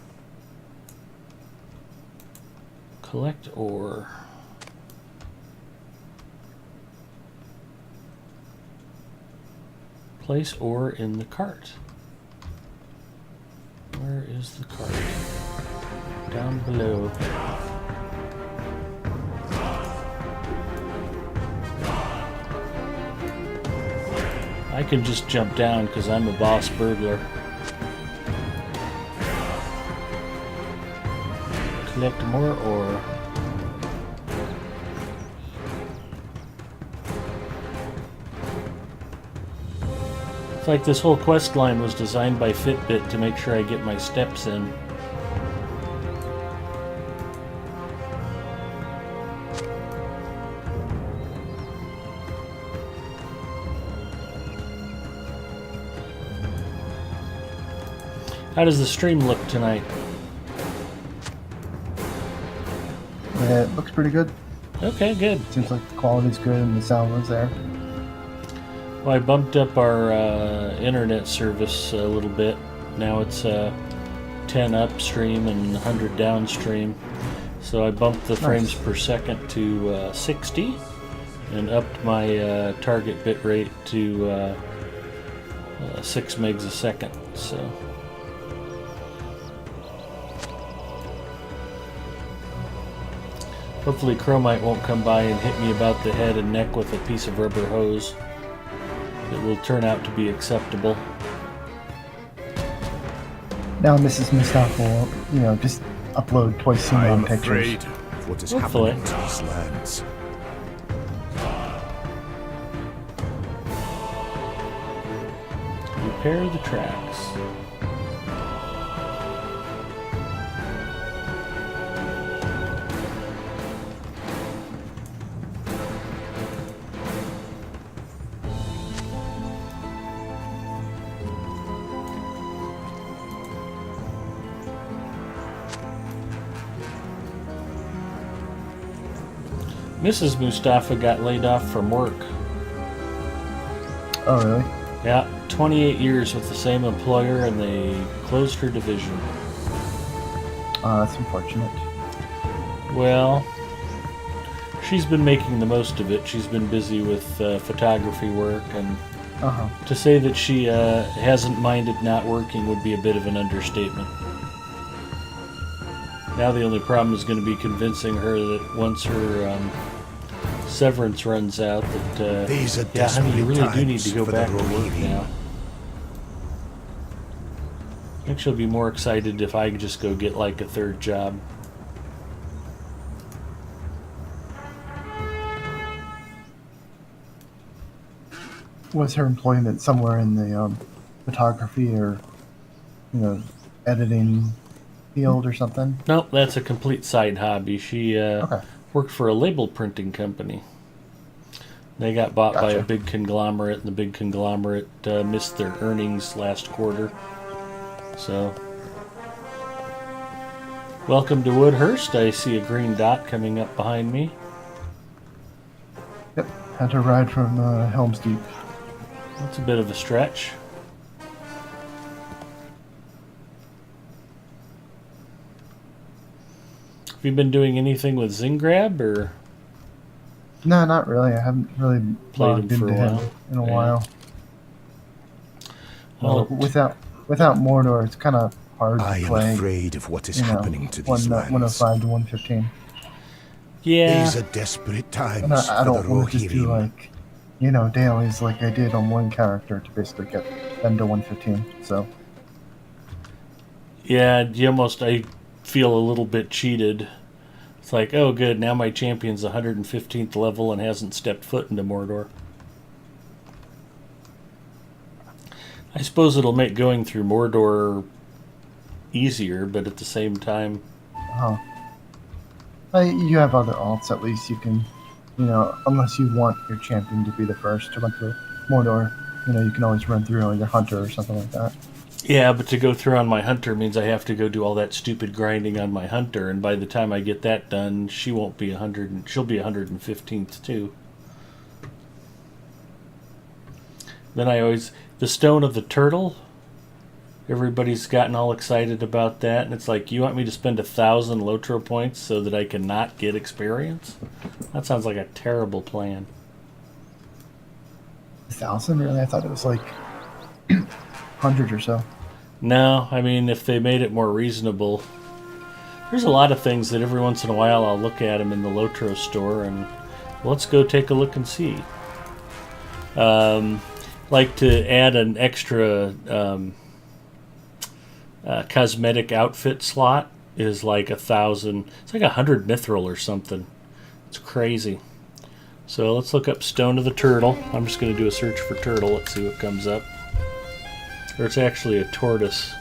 Collect ore. Place ore in the cart. Where is the cart? Down below. I can just jump down because I'm a boss burglar. Collect more ore. It's like this whole quest line was designed by Fitbit to make sure I get my steps in. How does the stream look tonight? Yeah, it looks pretty good. Okay, good. Seems like the quality's good and the sound was there. Well, I bumped up our internet service a little bit. Now it's 10 upstream and 100 downstream. So I bumped the frames per second to 60 and upped my target bit rate to 6 megs a second. So. Hopefully Chromite won't come by and hit me about the head and neck with a piece of rubber hose. It will turn out to be acceptable. Now Mrs. Mustafa will, just upload twice I am on pictures. afraid of what is Hopefully. happening to these lands. Repair the tracks. Mrs. Mustafa got laid off from work. Oh, really? Yeah, 28 years with the same employer, and they closed her division. That's unfortunate. Well, she's been making the most of it. She's been busy with photography work, and to say that she hasn't minded not working would be a bit of an understatement. Now the only problem is going to be convincing her that once her severance runs out, that These are yeah, honey, you really do need times to go for back the to work Rohirrim. now. I think she'll be more excited if I could just go get like a third job. Was her employment somewhere in the photography or, editing field or something? Nope, that's a complete side hobby. She Okay. worked for a label printing company. They got bought by a Gotcha. big conglomerate, and the big conglomerate missed their earnings last quarter. So, welcome to Woodhurst. I see a green dot coming up behind me. Yep. Had to ride from Helm's Deep. That's a bit of a stretch. Have you been doing anything with Zingrab, or No, not really. I haven't really Played logged him for a into him while. in a Yeah. while. Well, Without Mordor, it's kind of hard I to am play. afraid of what is you know, happening to these lands. 105 to 115. yeah, These are desperate times And I for don't the want to just do Rohirrim. dailies like I did on one character to basically get them to 115. So yeah. I feel a little bit cheated. It's like, oh, good, now my champion's 115th level and hasn't stepped foot into Mordor. I suppose it'll make going through Mordor easier, but at the same time, you have other alts. At least you can, unless you want your champion to be the first to run through Mordor, you can always run through your hunter or something like that. yeah, but to go through on my hunter means I have to go do all that stupid grinding on my hunter, and by the time I get that done, she won't be 100, and she'll be 115th too. Then the Stone of the Turtle, everybody's gotten all excited about that, and it's like, you want me to spend 1,000 Lotro points so that I can not get experience? That sounds like a terrible plan. 1,000? Really? I thought it was like 100 or so. No, I mean, if they made it more reasonable. There's a lot of things that every once in a while I'll look at them in the Lotro store, and let's go take a look and see. Like to add an extra cosmetic outfit slot is like 1,000. It's like 100 mithril or something. It's crazy. So let's look up Stone of the Turtle. I'm just going to do a search for turtle. Let's see what comes up. Or it's actually a tortoise.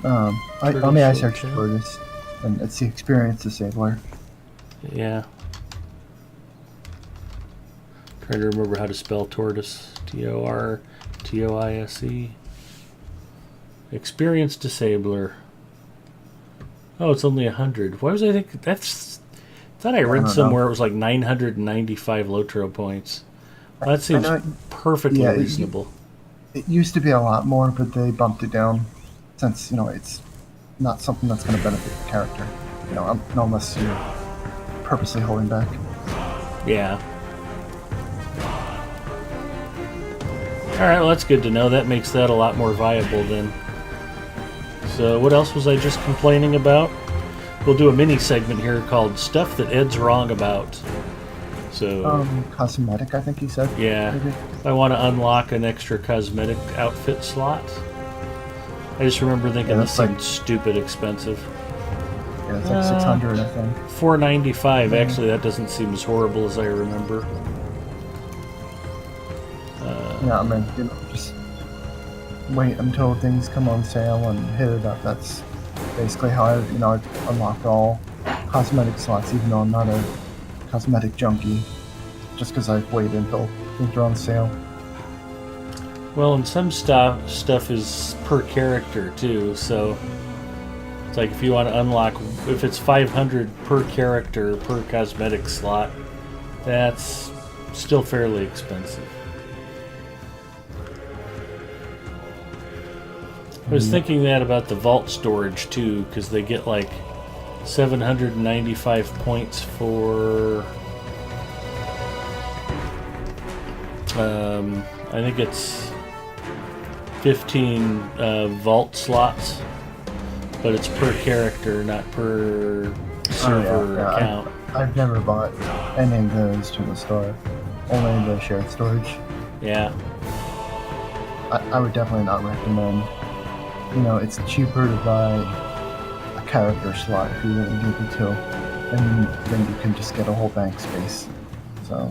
I searched for this, and it's the experience disabler. Yeah. Trying to remember how to spell tortoise. Tortoise. Experience disabler. Oh, it's only 100. Why was I thinking thought I read don't somewhere know. it was like 995 Lotro points. Well, that seems know- perfectly yeah, reasonable. It used to be a lot more, but they bumped it down since it's not something that's going to benefit the character. Unless you're purposely holding back. Yeah. Alright, well that's good to know. That makes that a lot more viable then. So what else was I just complaining about? We'll do a mini segment here called Stuff That Ed's Wrong About. So, Cosmetic, I think you said. yeah, Maybe. I want to unlock an extra cosmetic outfit slot. I just remember thinking Yeah, this that's seemed stupid expensive. Yeah, it's like 600, I think. $495, actually that doesn't seem as horrible as I remember. Yeah, I mean, just wait until things come on sale and hit it up. That's basically how I've unlocked all cosmetic slots, even though I'm not a cosmetic junkie. Just because I've waited until things are on sale. Well, and some stuff is per character too, so It's like if you want to unlock, if it's 500 per character per cosmetic slot, that's still fairly expensive. I was thinking that about the vault storage too, because they get like 795 points for I think it's 15 vault slots, but it's per character, not per server account. I've never bought any of those to the store, only the shared storage. Yeah. I would definitely not recommend. You know, it's cheaper to buy a character slot if you really need to, and then you can just get a whole bank space. So.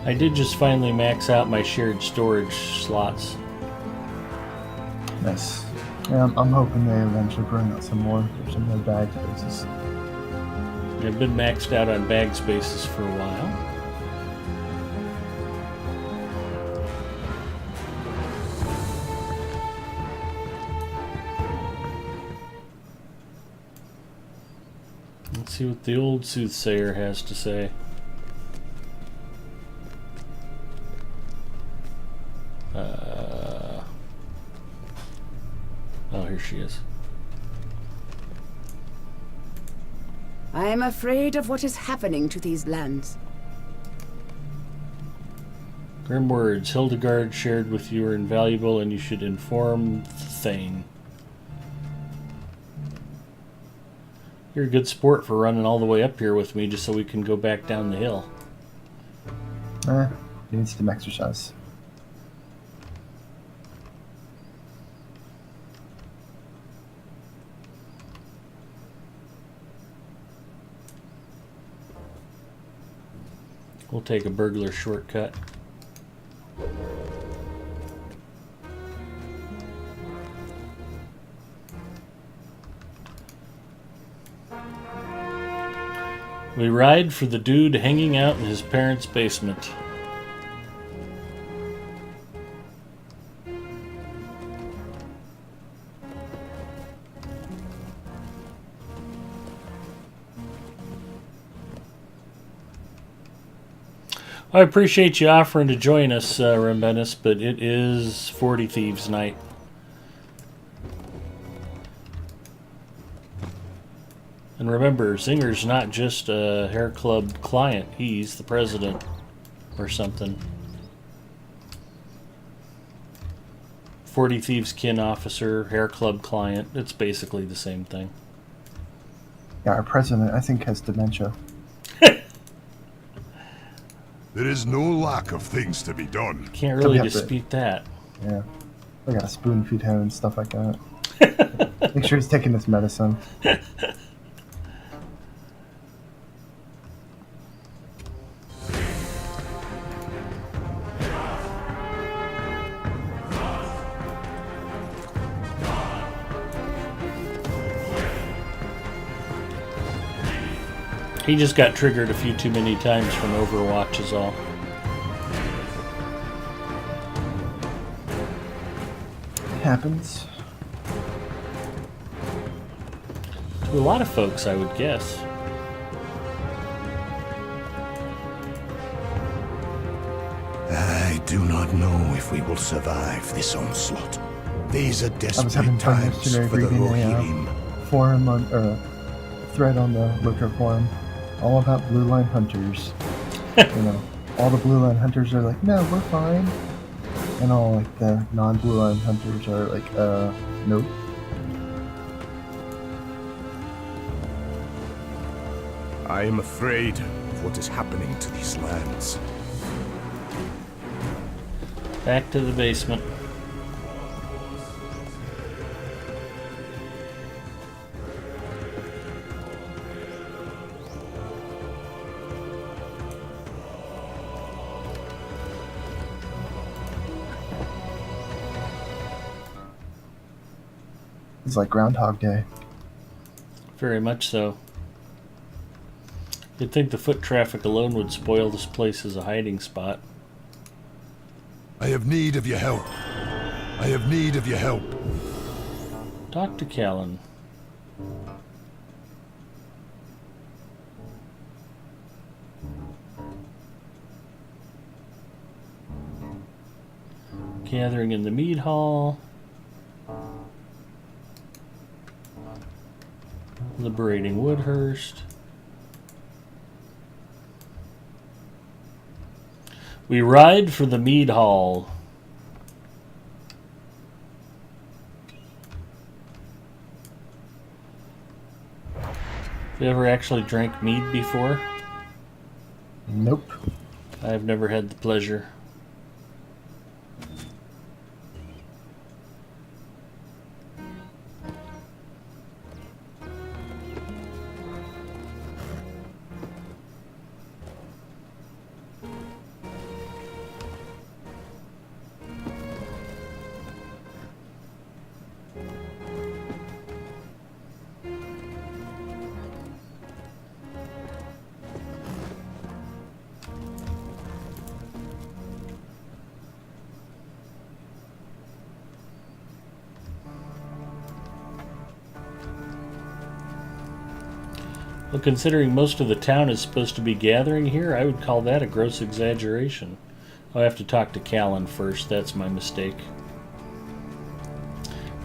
I did just finally max out my shared storage slots. Nice. Yeah, I'm hoping they eventually bring out some more for some of their bag spaces. I've been maxed out on bag spaces for a while. Let's see what the old soothsayer has to say. Oh, here she is. I am afraid of what is happening to these lands. Grim words. Hildegard shared with you are invaluable and you should inform the Thane. You're a good sport for running all the way up here with me just so we can go back down the hill. He needs some exercise. We'll take a burglar shortcut. We ride for the dude hanging out in his parents' basement. I appreciate you offering to join us, Rembenis, but it is 40 Thieves night. And remember, Zinger's not just a hair club client, he's the president or something. 40 Thieves kin officer, hair club client, it's basically the same thing. Yeah, our president, I think, has dementia. There is no lack of things to be done. Can't really have to- dispute that. Yeah. I gotta spoon feed him and stuff like that. Make sure he's taking his medicine. He just got triggered a few too many times from Overwatch is all. It happens. To a lot of folks, I would guess. I do not know if we will survive this onslaught. These are I was having desperate fun times yesterday for the reading a Rohirrim. forum on, thread on the Looker forum, all about blue line hunters. You know, all the blue line hunters are like, no, we're fine, and all like the non-blue line hunters are like, nope. I am afraid of what is happening to these lands. Back to the basement. It's like Groundhog Day. Very much so. You'd think the foot traffic alone would spoil this place as a hiding spot. I have need of your help. I have need of your help. Talk to Callan. Gathering in the mead hall. Liberating Woodhurst. We ride for the mead hall. Have you ever actually drank mead before? Nope. I've never had the pleasure. Well, considering most of the town is supposed to be gathering here, I would call that a gross exaggeration. I'll have to talk to Callan first. That's my mistake.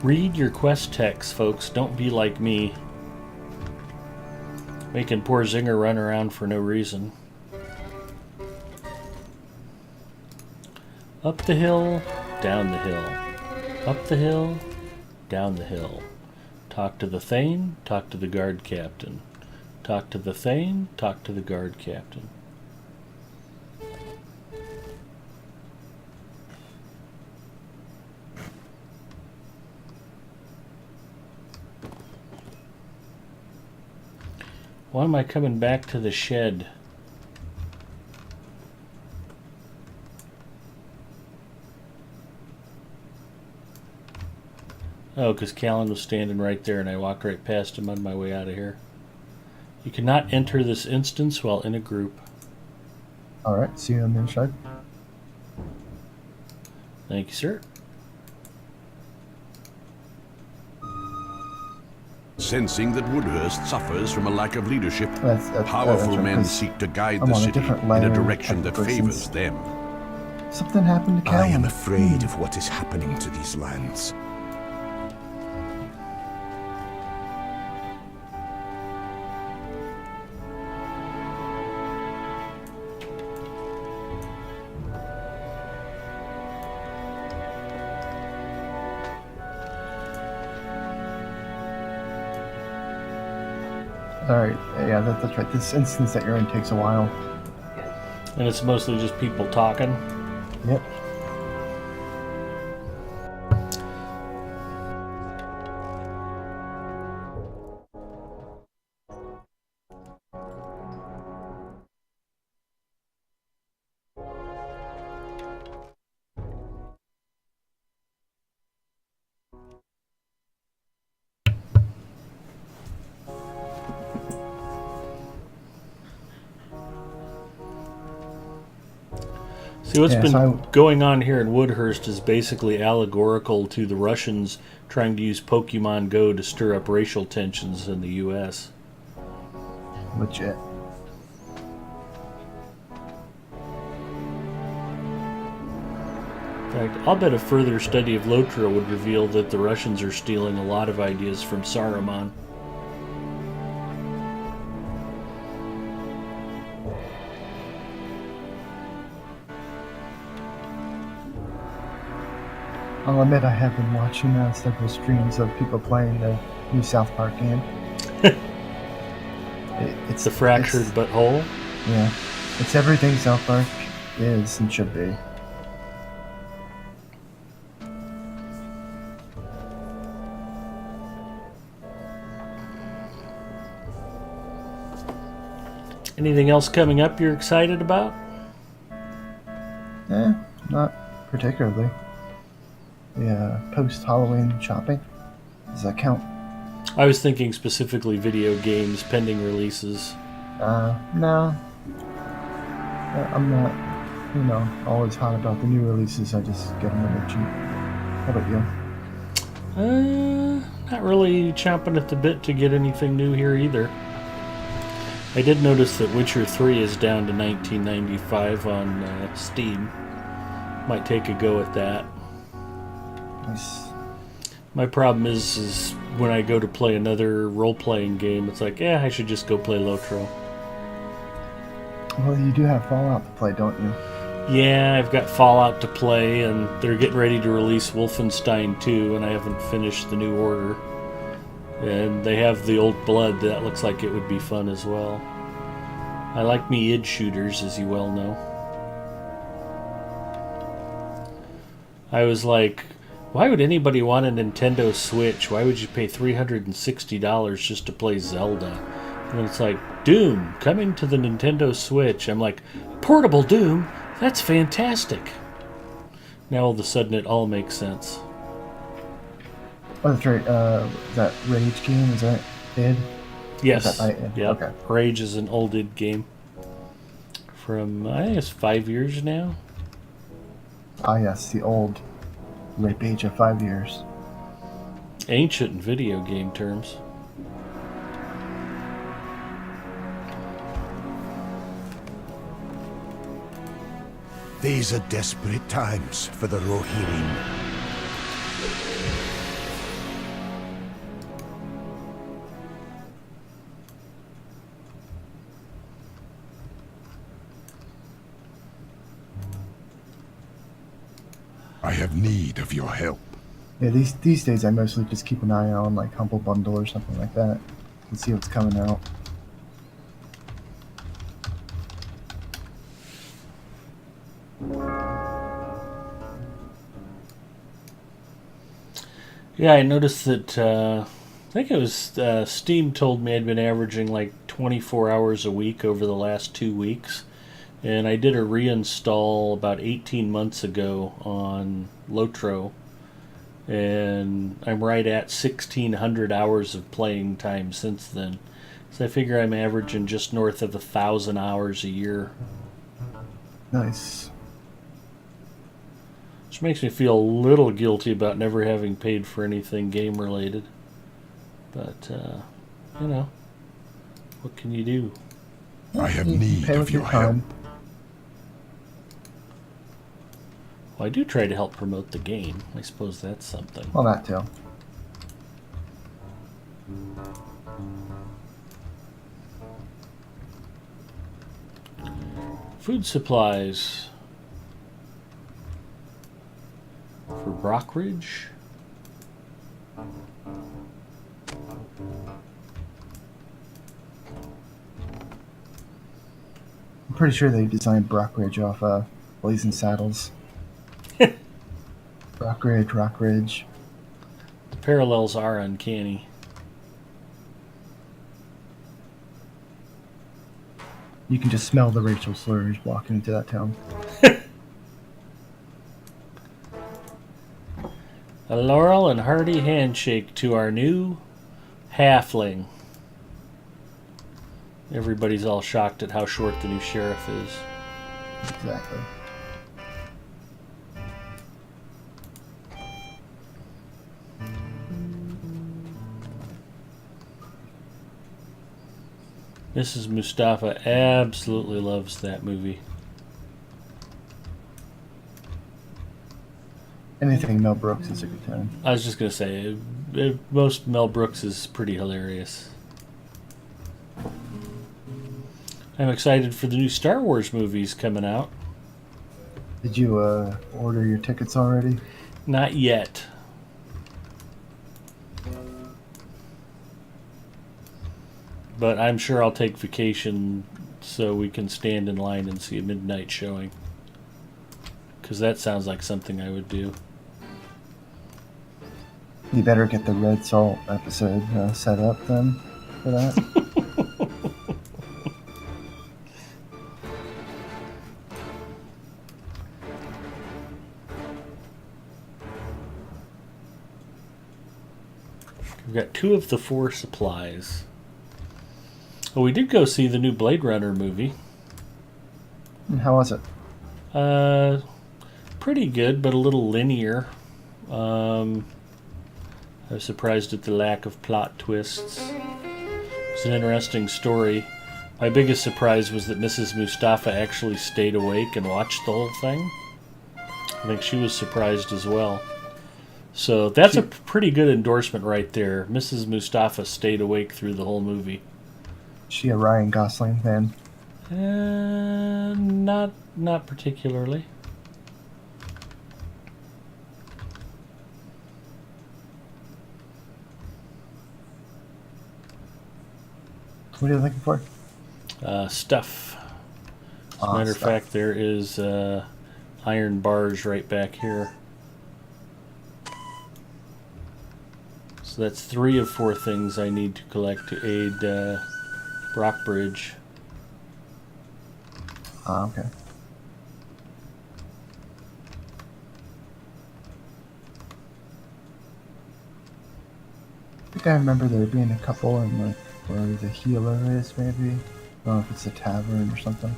Read your quest text, folks. Don't be like me, making poor Zinger run around for no reason. Up the hill, down the hill. Up the hill, down the hill. Talk to the Thane, talk to the guard captain. Talk to the Thane, talk to the guard captain. Why am I coming back to the shed? Oh, because Callan was standing right there and I walked right past him on my way out of here. You cannot enter this instance while in a group. Alright, see you on the inside. Thank you, sir. Sensing that Woodhurst suffers from a lack of leadership, That's powerful right, men 'cause seek to guide I'm the on a city different in a layer direction type that of persons. favors them. Something happened to I Callan. am afraid of what is happening to these lands. Alright, yeah, that's right. This instance that you're in takes a while. And it's mostly just people talking. Yep. See, what's Yeah, been so going on here in Woodhurst is basically allegorical to the Russians trying to use Pokemon Go to stir up racial tensions in the U.S. Legit. In fact, I'll bet a further study of Lotra would reveal that the Russians are stealing a lot of ideas from Saruman. I'll admit I have been watching several streams of people playing the new South Park game. It's the fractured butthole. Yeah. It's everything South Park is and should be. Anything else coming up you're excited about? Not particularly. Yeah, post-Halloween shopping. Does that count? I was thinking specifically video games pending releases. No. I'm not, always hot about the new releases. I just get them when they're cheap. How about you? Not really chomping at the bit to get anything new here either. I did notice that Witcher 3 is down to $19.95 on Steam. Might take a go at that. Nice. My problem is when I go to play another role-playing game, it's like, I should just go play Lotro. Well, you do have Fallout to play, don't you? Yeah, I've got Fallout to play, and they're getting ready to release Wolfenstein 2, and I haven't finished the New Order. And they have the Old Blood. That looks like it would be fun as well. I like me id shooters, as you well know. I was like, why would anybody want a Nintendo Switch? Why would you pay $360 just to play Zelda? And it's like, Doom, coming to the Nintendo Switch. I'm like, portable Doom? That's fantastic. Now all of a sudden it all makes sense. Oh, that's right. That Rage game, is that id? Yes. Is that Yep. Okay. Rage is an old id game. From, I think it's 5 years now. Ah, yes, the old rape age of 5 years. Ancient in video game terms. These are desperate times for the Rohirrim. I have need of your help. Yeah, these days I mostly just keep an eye on like Humble Bundle or something like that and see what's coming out. Yeah, I noticed that, I think it was Steam told me I'd been averaging like 24 hours a week over the last 2 weeks. And I did a reinstall about 18 months ago on Lotro. And I'm right at 1,600 hours of playing time since then. So I figure I'm averaging just north of 1,000 hours a year. Nice. Which makes me feel a little guilty about never having paid for anything game related. But, you know, what can you do? I have You need pay of with your your help. time. Well, I do try to help promote the game. I suppose that's something. Well, that too. Food supplies for Brockridge. I'm pretty sure they designed Brockridge off Blazing Saddles. Rockridge. The parallels are uncanny. You can just smell the racial slurs walking into that town. A laurel and hearty handshake to our new halfling. Everybody's all shocked at how short the new sheriff is. Exactly. Mrs. Mustafa absolutely loves that movie. Anything Mel Brooks is a good time. I was just going to say, most Mel Brooks is pretty hilarious. I'm excited for the new Star Wars movies coming out. Did you order your tickets already? Not yet. But I'm sure I'll take vacation so we can stand in line and see a midnight showing. Because that sounds like something I would do. You better get the Red Salt episode set up then for that. We've got 2 of the 4 supplies. Well, we did go see the new Blade Runner movie. And how was it? Pretty good, but a little linear. I was surprised at the lack of plot twists. It's an interesting story. My biggest surprise was that Mrs. Mustafa actually stayed awake and watched the whole thing. I think she was surprised as well. So that's a pretty good endorsement right there. Mrs. Mustafa stayed awake through the whole movie. She a Ryan Gosling fan? Not particularly. What are you looking for? Stuff. As a matter of fact, there is iron bars right back here. So that's 3 of 4 things I need to collect to aid Brockbridge. Okay. I think I remember there being a couple in like where the healer is, maybe. I don't know if it's a tavern or something.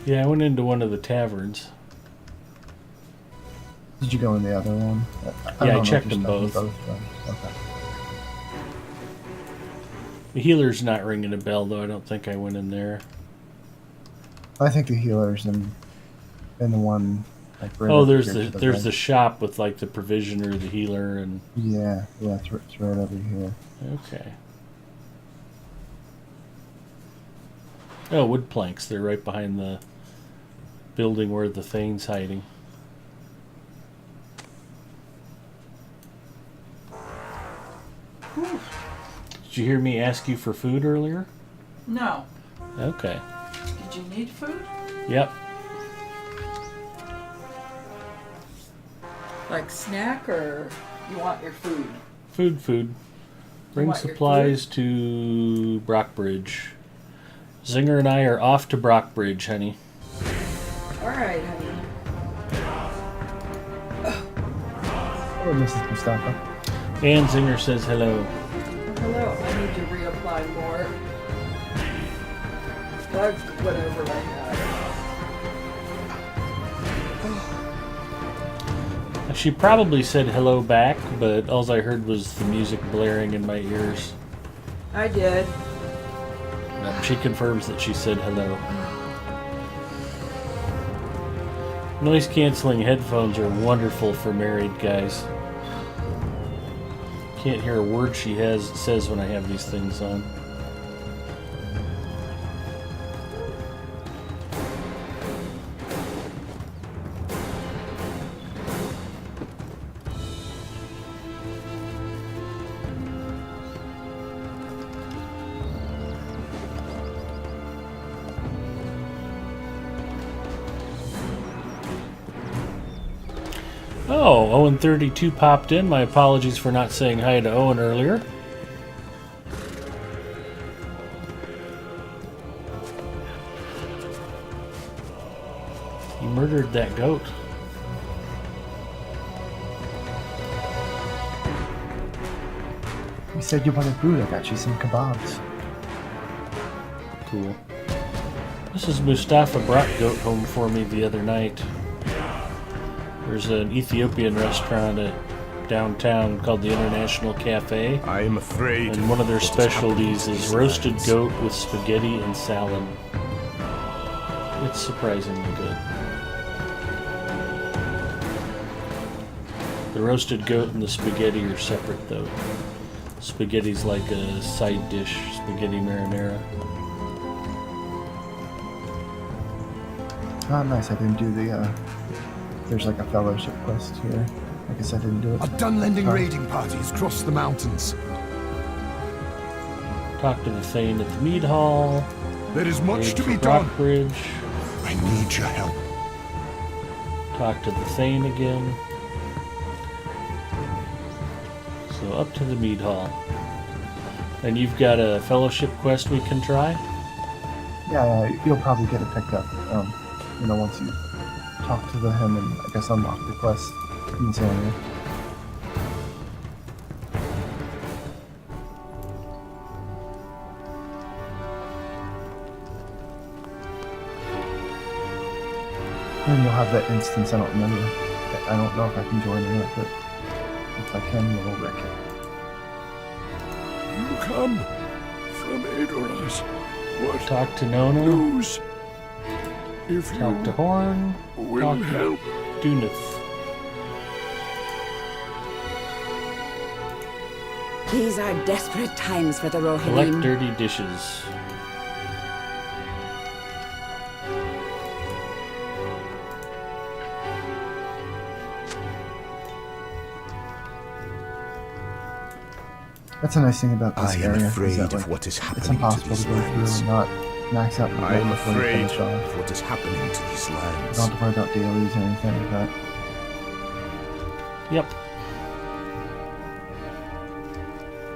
Yeah, I went into one of the taverns. Did you go in the other one? I checked them both. Okay. The healer's not ringing a bell, though. I don't think I went in there. I think the healer's in the one. Like, right Oh, up there's here the to the there's right. the shop with like the provisioner, the healer, and Yeah, it's right over here. okay. Oh, wood planks. They're right behind the building where the Thane's hiding. Did you hear me ask you for food earlier? No. Okay. Did you need food? Yep. Like snack, or you want your food? Food. Bring want your supplies to Brockbridge. Zinger and I are off to Brockbridge, honey. All right, honey. Oh, Mrs. Mustafa. And Zinger says hello. Hello. I need to reapply more. Like whatever I had. She probably said hello back, but all I heard was the music blaring in my ears. I did. She confirms that she said hello. Noise canceling headphones are wonderful for married guys. Can't hear a word she says when I have these things on. Oh, Owen32 popped in. My apologies for not saying hi to Owen earlier. He murdered that goat. You said you wanted food. I got you some kebabs. Cool. Mrs. Mustafa brought goat home for me the other night. There's an Ethiopian restaurant at downtown called the International Cafe, I am afraid. and one of their what has happened specialties to is these roasted lands. goat with spaghetti and salad. It's surprisingly good. The roasted goat and the spaghetti are separate, though. Spaghetti's like a side dish, spaghetti marinara. Oh, nice. I didn't do the. There's like a fellowship quest here. I guess I didn't do it. I've done lending Oh. raiding parties across the mountains. Talk to the Thane at the mead hall. There is much Raid to for be done. Brockbridge. I need your help. Talk to the Thane again. So up to the mead hall. And you've got a fellowship quest we can try? Yeah, you'll probably get it picked up. Once you talk to him and I guess unlock the quest in this area. And you'll have that instance. I don't remember. I don't know if I can join or not, but if I can, we'll wreck it. You come from Adoras. What Talk to Nona. news? If Talk you to Horn. will Talk to help. Dunith. These are desperate times for the Collect Rohirrim. dirty dishes. That's a nice thing about this I am area. is afraid that, of like, what is it's happening to impossible these to go through lands. and not max out the I am before you afraid finish off. of what is happening to these You lands. don't have to worry about dailies or anything like that. Yep.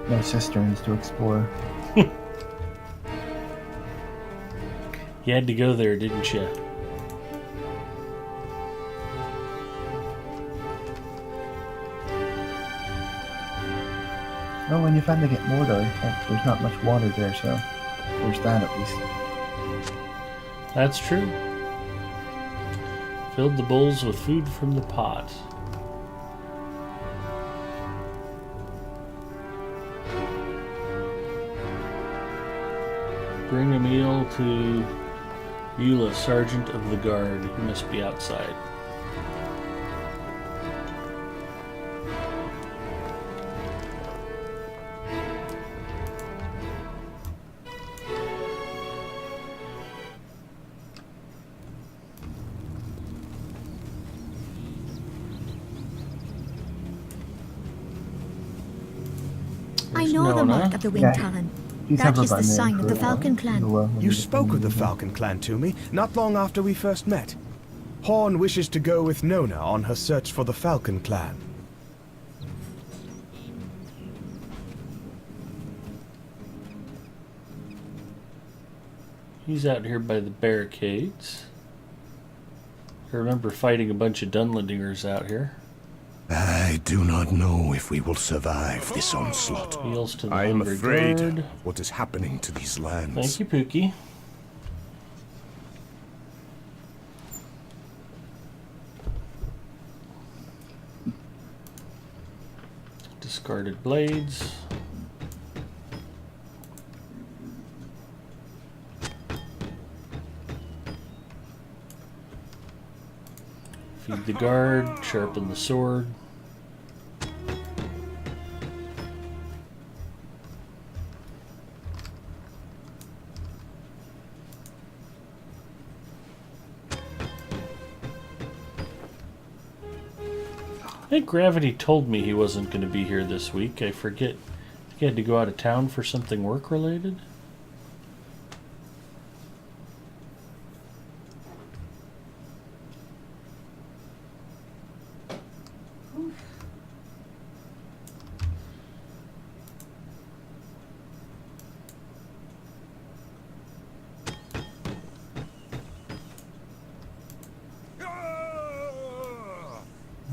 No cisterns to explore. You had to go there, didn't you? Well, when you finally get Mordor, there's not much water there, so there's that at least. That's true. Filled the bowls with food from the pot. Bring a meal to Eula, Sergeant of the Guard. He must be outside. I There's know the Nona. mark of the Yeah. Wind Talon. He's That never is the by name sign of for the it, Falcon Clan. You spoke of the Falcon Clan to me not long after we first met. Horn wishes to go with Nona on her search for the Falcon Clan. He's out here by the barricades. I remember fighting a bunch of Dunlendingers out here. I do not know if we will survive this onslaught. Heals to the I am Hungry afraid Guard. of what is happening to these lands. Thank you, Pookie. Discarded blades. Feed the guard, sharpen the sword. I think Gravity told me he wasn't going to be here this week. I forget. He had to go out of town for something work related.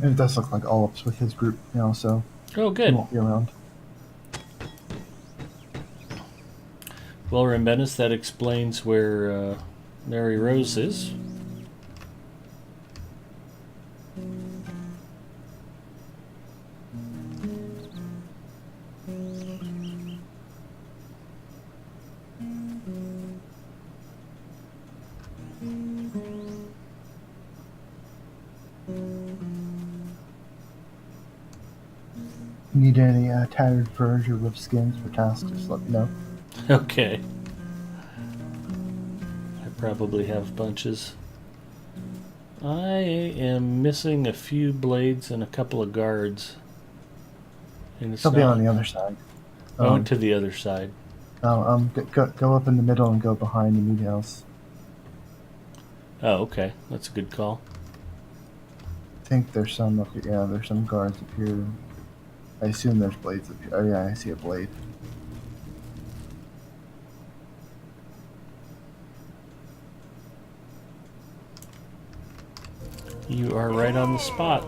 And it does look like Olip's with his group now, so Oh, he good. won't be around. Well, Rambenis, that explains where Mary Rose is. Need any tattered furs or ripped skins for tasks, just let me know. Okay. I probably have bunches. I am missing a few blades and a couple of guards. And it's They'll be not- on the other side. Oh, to the other side. Go up in the middle and go behind the meat house. Oh, okay. That's a good call. I think there's some up here. Yeah, there's some guards up here. I assume there's blades up here. Oh yeah, I see a blade. You are right on the spot.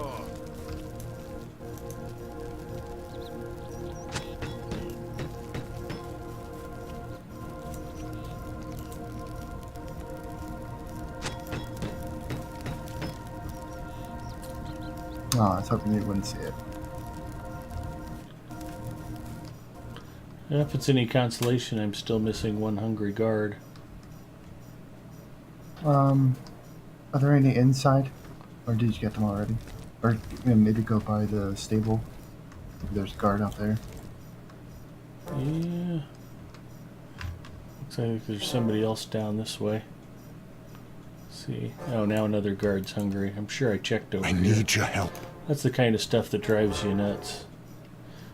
Oh, I was hoping you wouldn't see it. If it's any consolation, I'm still missing one hungry guard. Are there any inside? Or did you get them already? Or maybe go by the stable. Maybe there's a guard out there. Yeah. Looks like there's somebody else down this way. Let's see. Oh, now another guard's hungry. I'm sure I checked over I here. need your help. That's the kind of stuff that drives you nuts.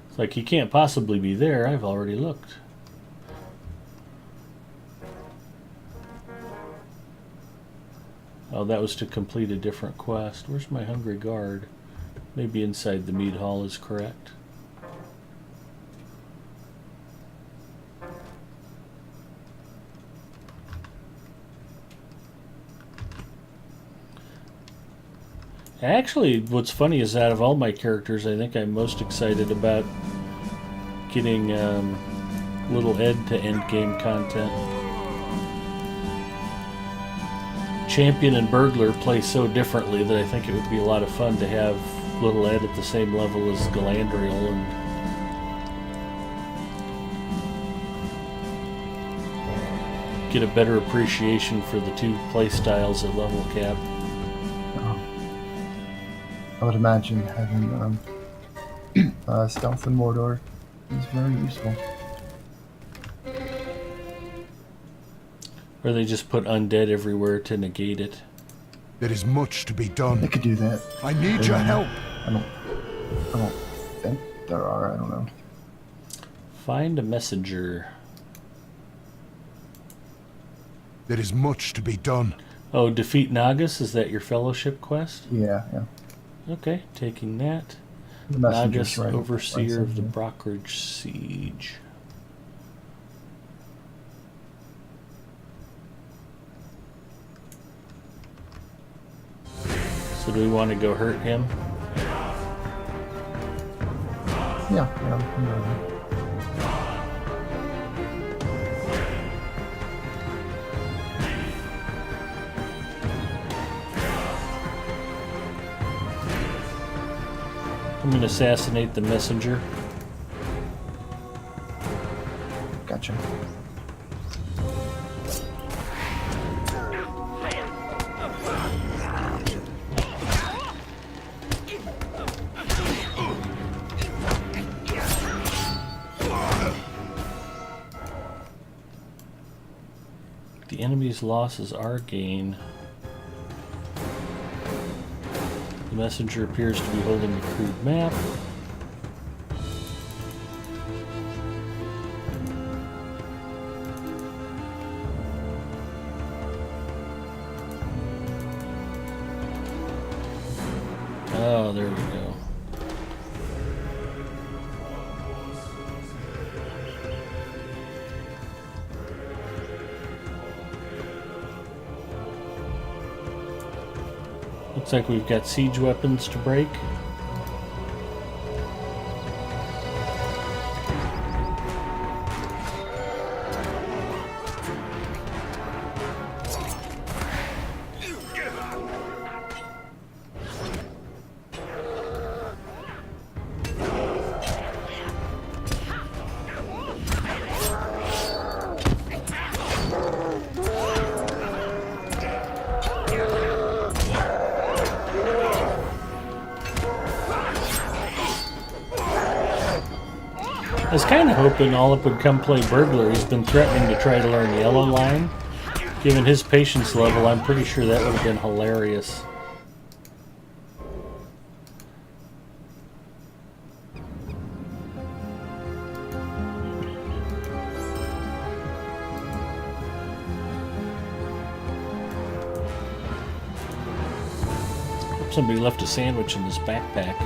It's like, he can't possibly be there. I've already looked. Oh, that was to complete a different quest. Where's my hungry guard? Maybe inside the mead hall is correct. Actually, what's funny is out of all my characters, I think I'm most excited about getting little Ed to endgame content. Champion and Burglar play so differently that I think it would be a lot of fun to have little Ed at the same level as Galandriel and get a better appreciation for the two play styles at level cap. I would imagine having stealth in Mordor is very useful. Or they just put undead everywhere to negate it. There is much to be They done. could do that. I need your help. I don't think there are. I don't know. Find a messenger. There is much to be done. Oh, defeat Nagas? Is that your fellowship quest? Yeah. Okay, taking that. The messenger's Nagas, right- overseer right of the there. Brockridge Siege. So do we want to go hurt him? Yeah. I'm ready. I'm going to assassinate the messenger. Gotcha. The enemy's losses are gain. The messenger appears to be holding a crude map. Oh, there we go. Looks like we've got siege weapons to break. I was kind of hoping Olip would come play Burglar. He's been threatening to try to learn Yellow Line. Given his patience level, I'm pretty sure that would have been hilarious. Hope somebody left a sandwich in this backpack.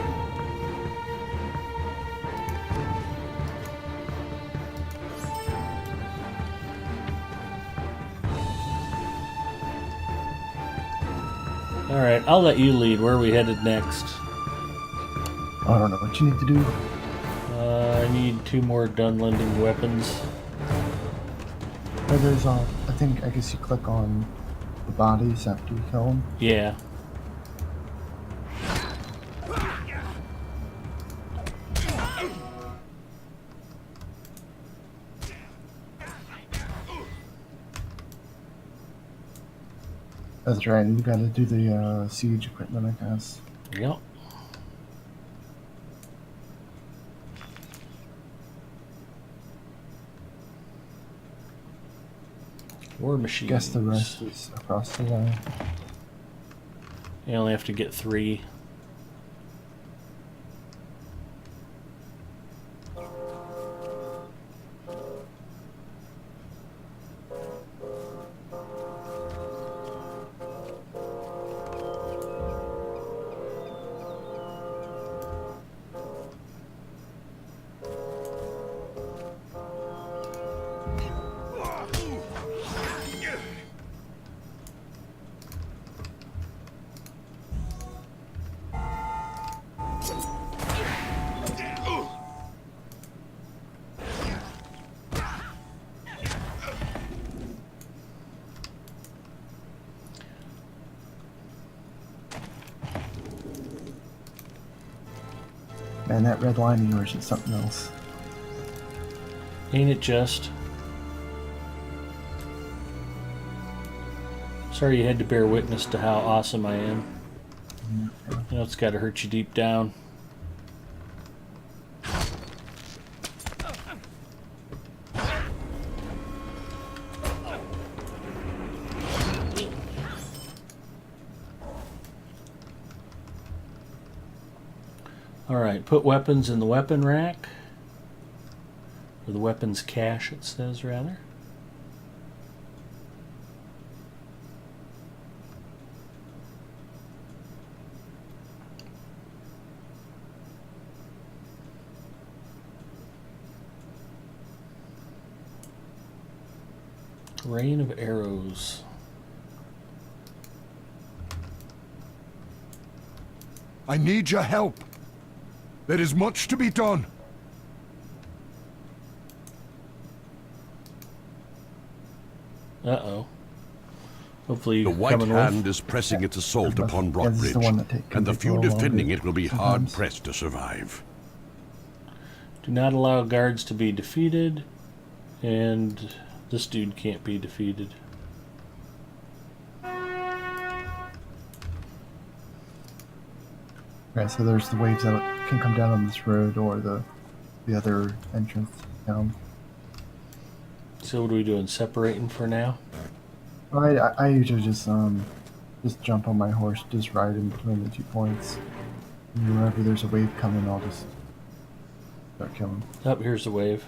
Alright, I'll let you lead. Where are we headed next? I don't know what you need to do. I need 2 more Dunlending weapons. Or there's I think I guess you click on the bodies after you kill them. Yeah. That's right. You got to do the siege equipment, I guess. Yep. War machines. Guess the rest is across the line. You only have to get 3. Man, that red line of yours is something else. Ain't it just? Sorry you had to bear witness to how awesome I am. You know, it's got to hurt you deep down. Alright, put weapons in the weapon rack. Or the weapons cache, it says, rather. Rain of arrows. I need your help. There is much to be done. Uh-oh. Hopefully The you're White coming Hand with. is pressing its assault upon Yeah, this is the Brockbridge, one that can and the take a few little defending longer it will be sometimes. hard-pressed to survive. Do not allow guards to be defeated. And this dude can't be defeated. Right, so there's the waves that can come down on this road or the other entrance down. So what are we doing? Separating for now? I usually just jump on my horse, just ride in between the 2 points. And wherever there's a wave coming, I'll just start killing. Up here's the wave.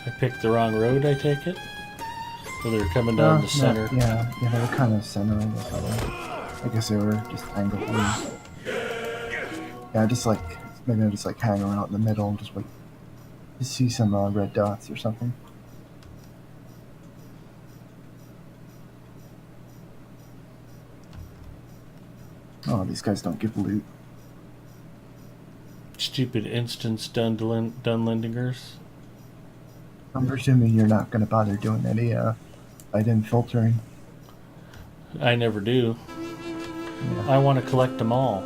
I picked the wrong road, I take it? Or they're coming down the center? Yeah, they were kind of centering this other. I guess they were just angled in. Yeah, just like, maybe I'll just like hang around in the middle and just wait to see some red dots or something. Oh, these guys don't give loot. Stupid instance Dunlendingers. I'm presuming you're not going to bother doing any item filtering. I never do. Yeah. I want to collect them all.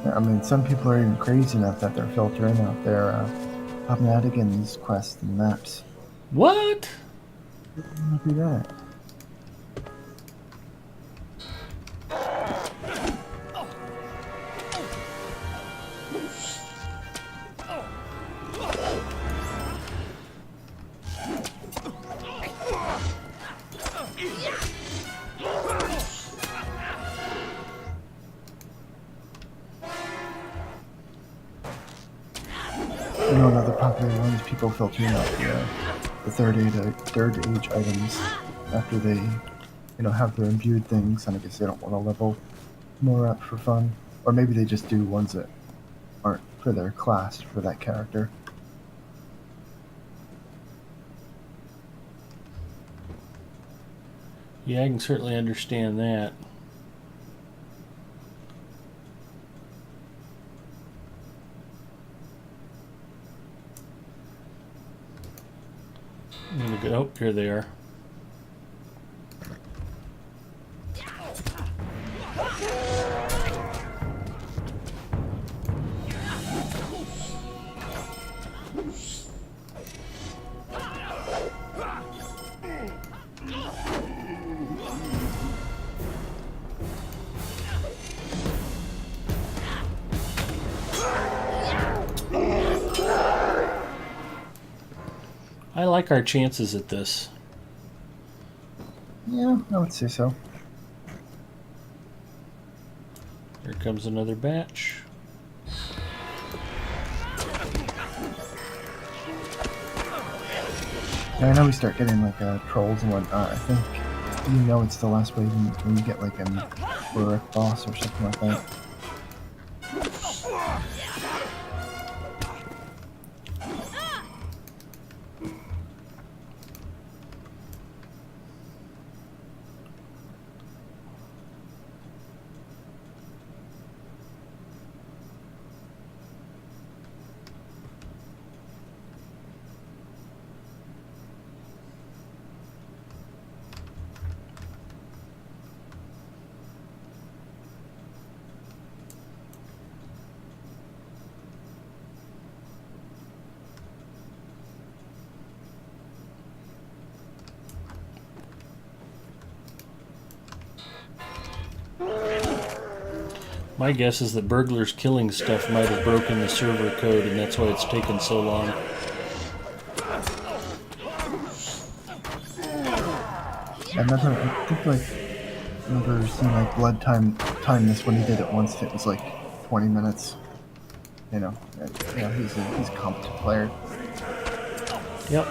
I mean, some people are even crazy enough that they're filtering out their Madigan's quests and maps. What? Why do that? I know another popular one is people filtering out the third age items after they, have their imbued things, and I guess they don't want to level more up for fun, or maybe they just do ones that aren't for their class for that character. Yeah, I can certainly understand that. I'm gonna go. Oh, here they are. I like our chances at this. Yeah, I would say so. Here comes another batch. Yeah, I know we start getting like trolls and whatnot. I think you know it's the last wave when you get like an Uruk boss or something like that. My guess is that burglars killing stuff might have broken the server code, and that's why it's taken so long. I remember seeing like Blood time this when he did it once. It was like 20 minutes. You know, he's a competent player. Yep.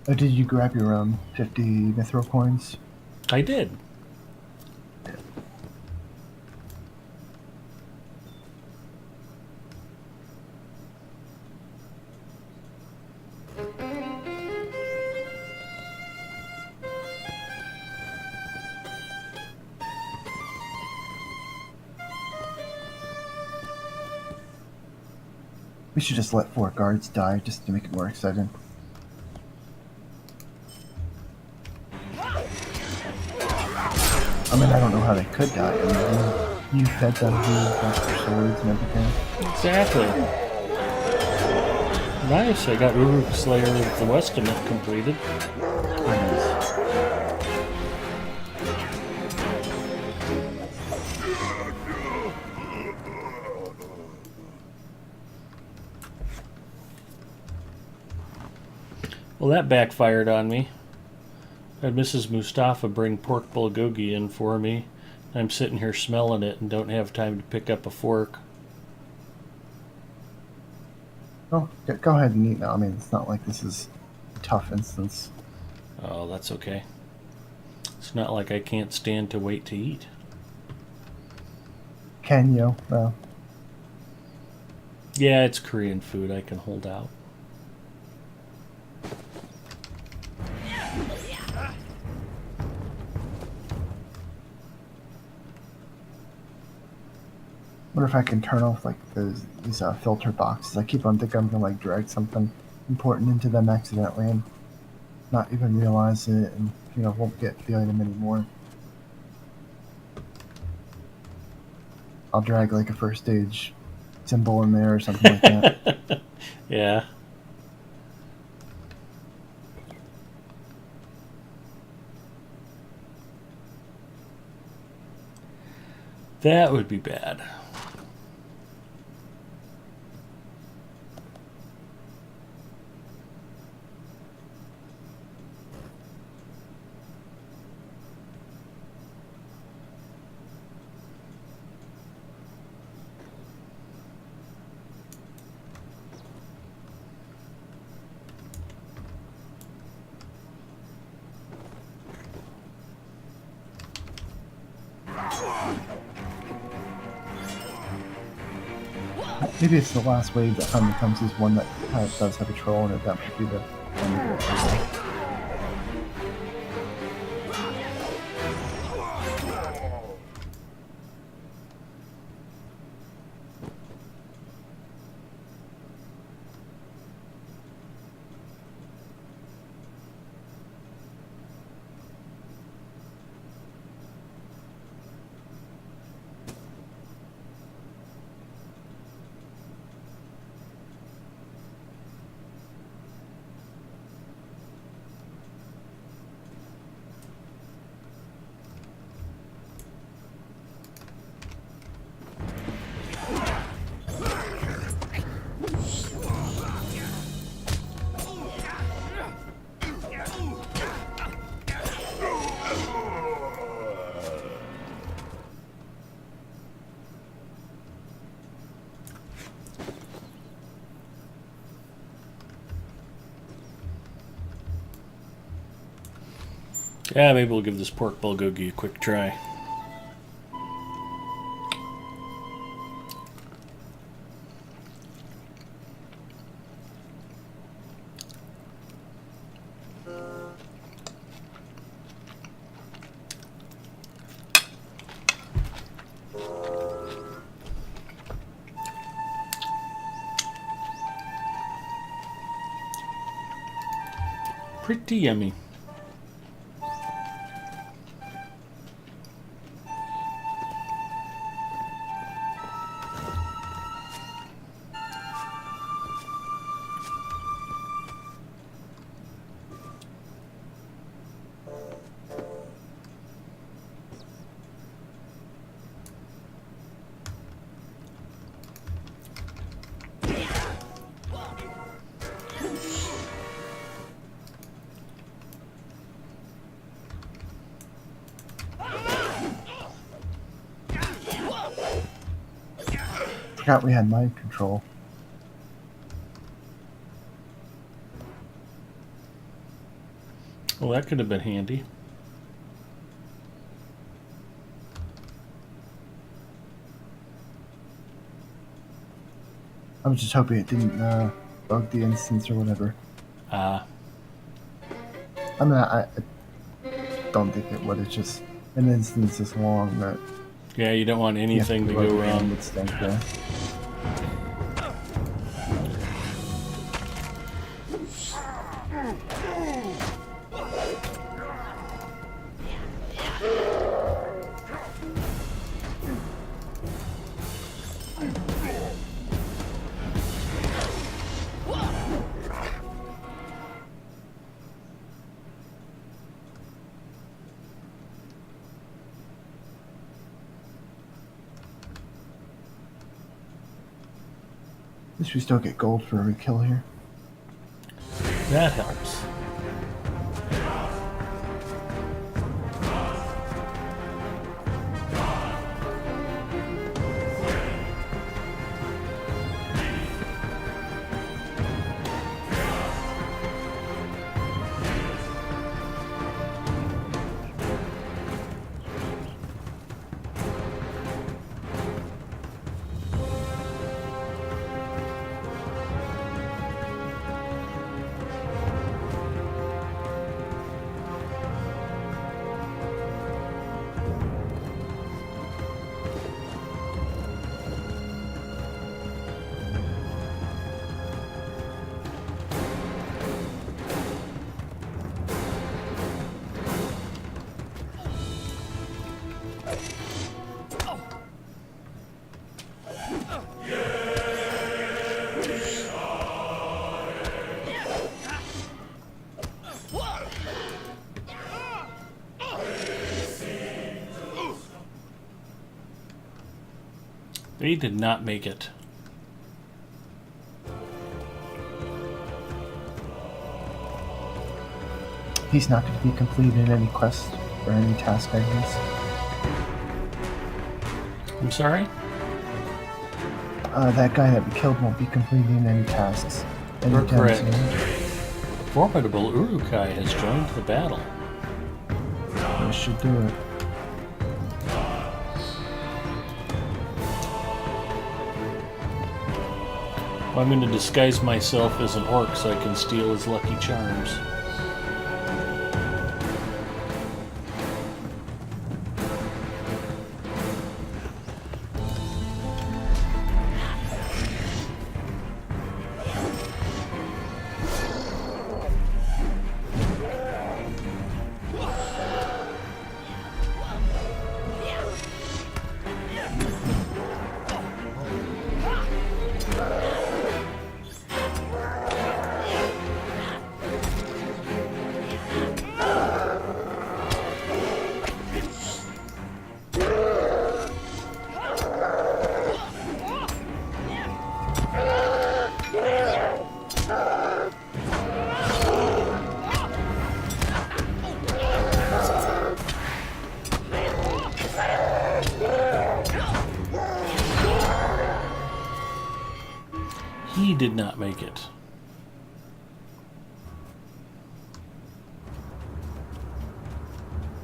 Oh, did you grab your 50 mithril coins? I did. We should just let 4 guards die just to make it more exciting. I mean, I don't know how they could die. I mean, you fed them, you got their swords and everything. Exactly. Nice, I got Uruk Slayer of the Westament completed. Nice. Well, that backfired on me. I had Mrs. Mustafa bring pork bulgogi in for me. I'm sitting here smelling it and don't have time to pick up a fork. Oh, go ahead and eat now. I mean, it's not like this is a tough instance. Oh, that's okay. It's not like I can't stand to wait to eat. Can you? Well, Yeah, it's Korean food. I can hold out. wonder if I can turn off like these filter boxes. I keep on thinking I'm gonna like drag something important into them accidentally and not even realize it, and won't get the item anymore. I'll drag like a first stage symbol in there or something like that. Yeah. That would be bad. Maybe it's the last wave that finally comes is one that does have a troll in it. That might be the one to do it. Yeah, maybe we'll give this pork bulgogi a quick try. Pretty yummy. Forgot we had mind control. Well, that could have been handy. I was just hoping it didn't bug the instance or whatever. I mean, I don't think it would. It's just an instance this long that. Yeah, you don't want anything to go wrong. Would stink there. At least we still get gold for every kill here. That helps. They did not make it. He's not going to be completed any quest or any task, I guess. I'm sorry? That guy that we killed won't be completing any tasks. You're anytime correct. soon. Formidable Urukai has joined the battle. This should do it. I'm going to disguise myself as an orc so I can steal his lucky charms. He did not make it.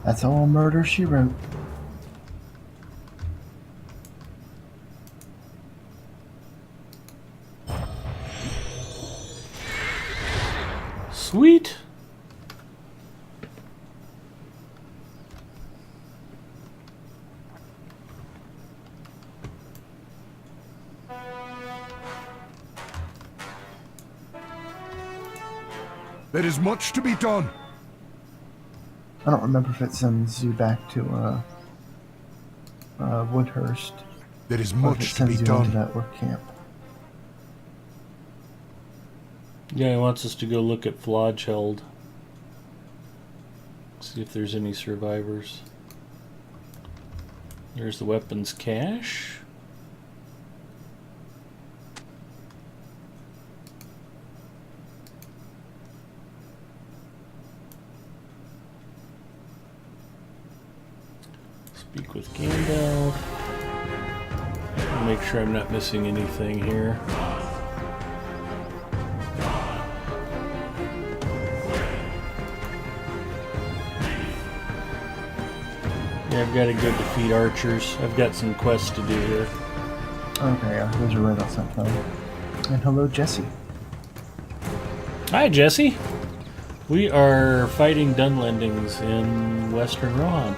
That's all murder she wrote. Sweet. There is much to be done. I don't remember if it sends you back to Woodhurst. There is Or if it much to be sends you into done. that work camp. Yeah, he wants us to go look at Flodgeld. See if there's any survivors. There's the weapons cache. Speak with Gandalf. Make sure I'm not missing anything here. Yeah, I've got to go defeat archers. I've got some quests to do here. Okay, yeah, those are right outside town. And hello, Jesse. Hi, Jesse. We are fighting Dunlendings in Western Rohan.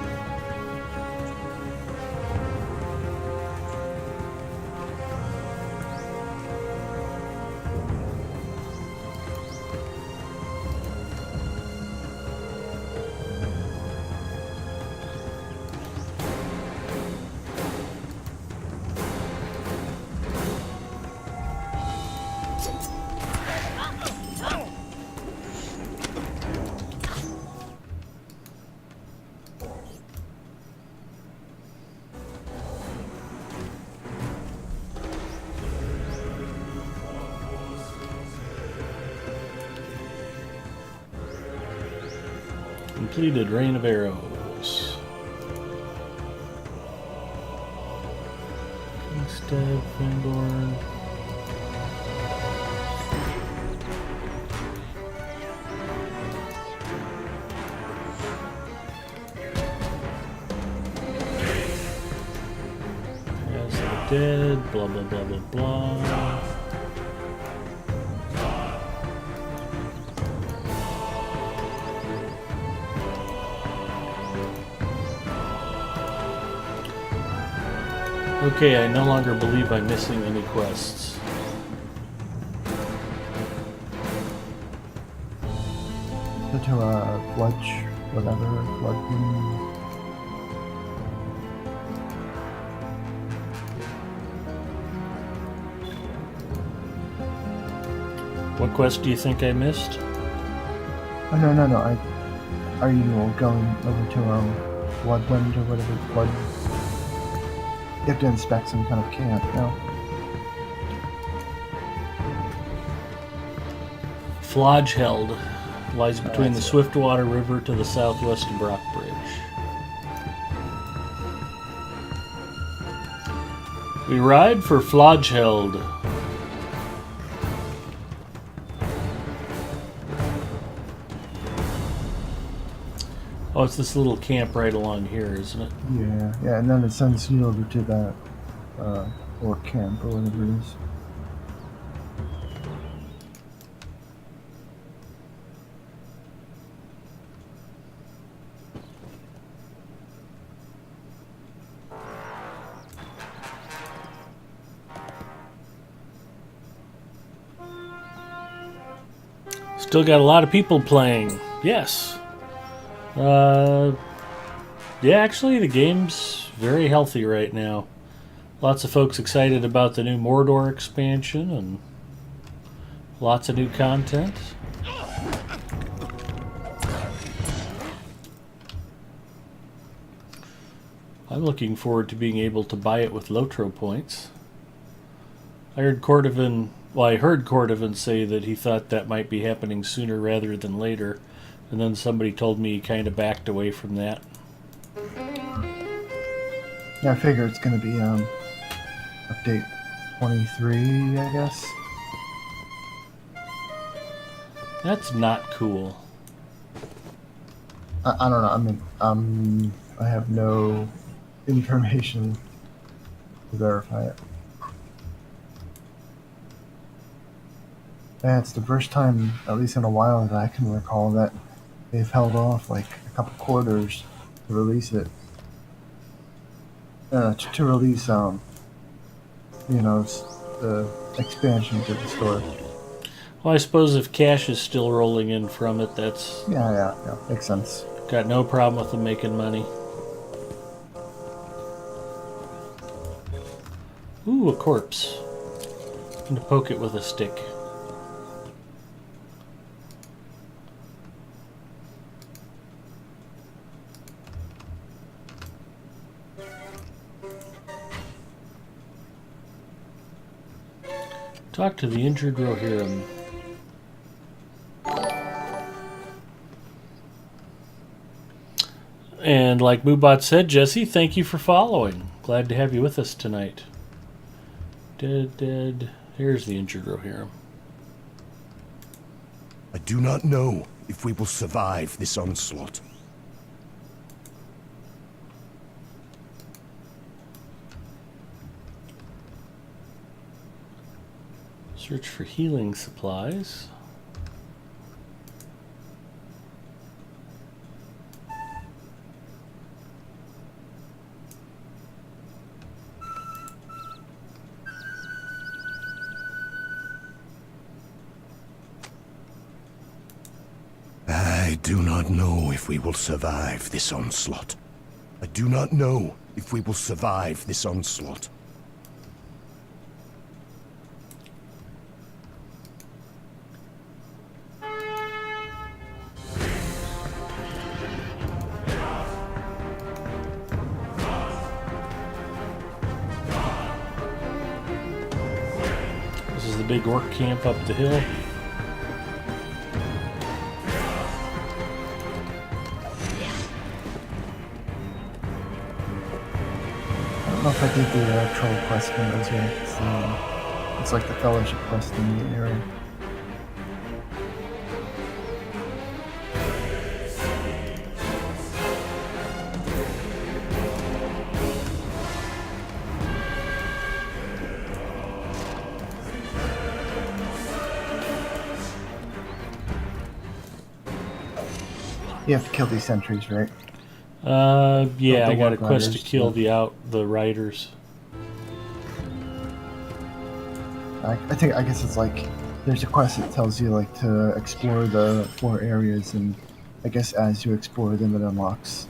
Completed Rain of Arrows. Kingstead, Fangorn. As the Dead, blah blah blah blah blah. Okay, I no longer believe I'm missing any quests. Go to Fludge, whatever, Flood. What quest do you think I missed? Oh, no. Are you going over to Bloodwind or whatever? Blood. You have to inspect some kind of camp, no? Flodgeld lies between the Swiftwater River to the southwest of Brockbridge. We ride for Flodgeld. Oh, it's this little camp right along here, isn't it? Yeah, and then it sends you over to that, or camp, or whatever it is. Still got a lot of people playing. Yes. Yeah, actually, the game's very healthy right now. Lots of folks excited about the new Mordor expansion and lots of new content. I'm looking forward to being able to buy it with Lotro points. I heard Cordovan say that he thought that might be happening sooner rather than later, and then somebody told me he kind of backed away from that. Yeah, I figure it's going to be update 23, I guess. That's not cool. I don't know. I mean, I have no information to verify it. Yeah, it's the first time, at least in a while, that I can recall that they've held off like a couple quarters to release it. To release, the expansion to the store. Well, I suppose if cash is still rolling in from it, that's... Yeah, makes sense. Got no problem with them making money. Ooh, a corpse. I'm going to poke it with a stick. Talk to the injured Rohirrim. And like Moobot said, Jesse, thank you for following. Glad to have you with us tonight. Dead. Here's the injured Rohirrim. I do not know if we will survive this onslaught. Search for healing supplies. I do not know if we will survive this onslaught. I do not know if we will survive this onslaught. This is the big orc camp up the hill. I don't know if I did the troll quest when I was here. It's like the fellowship quest in the area. You have to kill these sentries, right? Yeah, The I got a Warg quest to Riders, kill yeah. the riders. I guess it's like there's a quest that tells you like to explore the 4 areas, and I guess as you explore them, it unlocks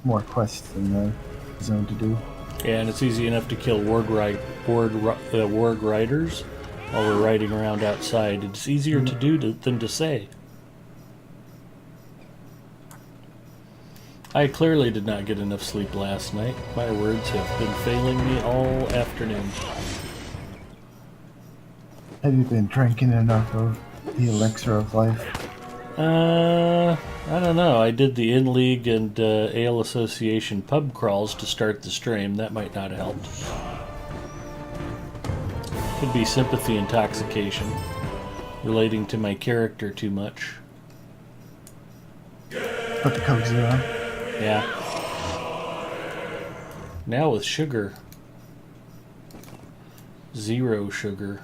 more quests in the zone to do. Yeah, and it's easy enough to kill warg riders while we're riding around outside. It's easier to do than to say. I clearly did not get enough sleep last night. My words have been failing me all afternoon. Have you been drinking enough of the elixir of life? I don't know. I did the In-League and Ale Association pub crawls to start the stream. That might not have helped. Could be sympathy intoxication, relating to my character too much. Put the Coke Zero on. Yeah. Now with sugar. 0 sugar.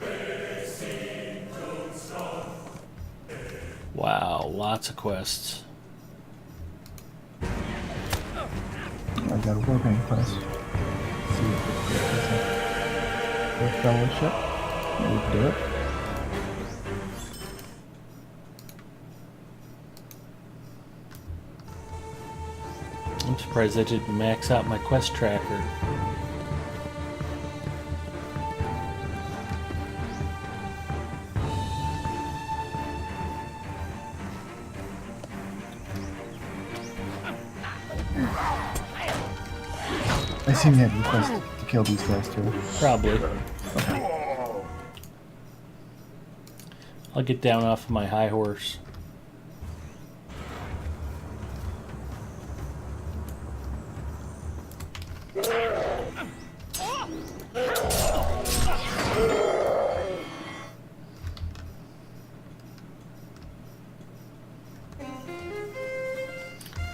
Wow, lots of quests. I got a wargaming quest. Let's see if it's fellowship. We can do it. I'm surprised I didn't max out my quest tracker. I assume you had requested to kill these guys too. Probably. I'll get down off of my high horse.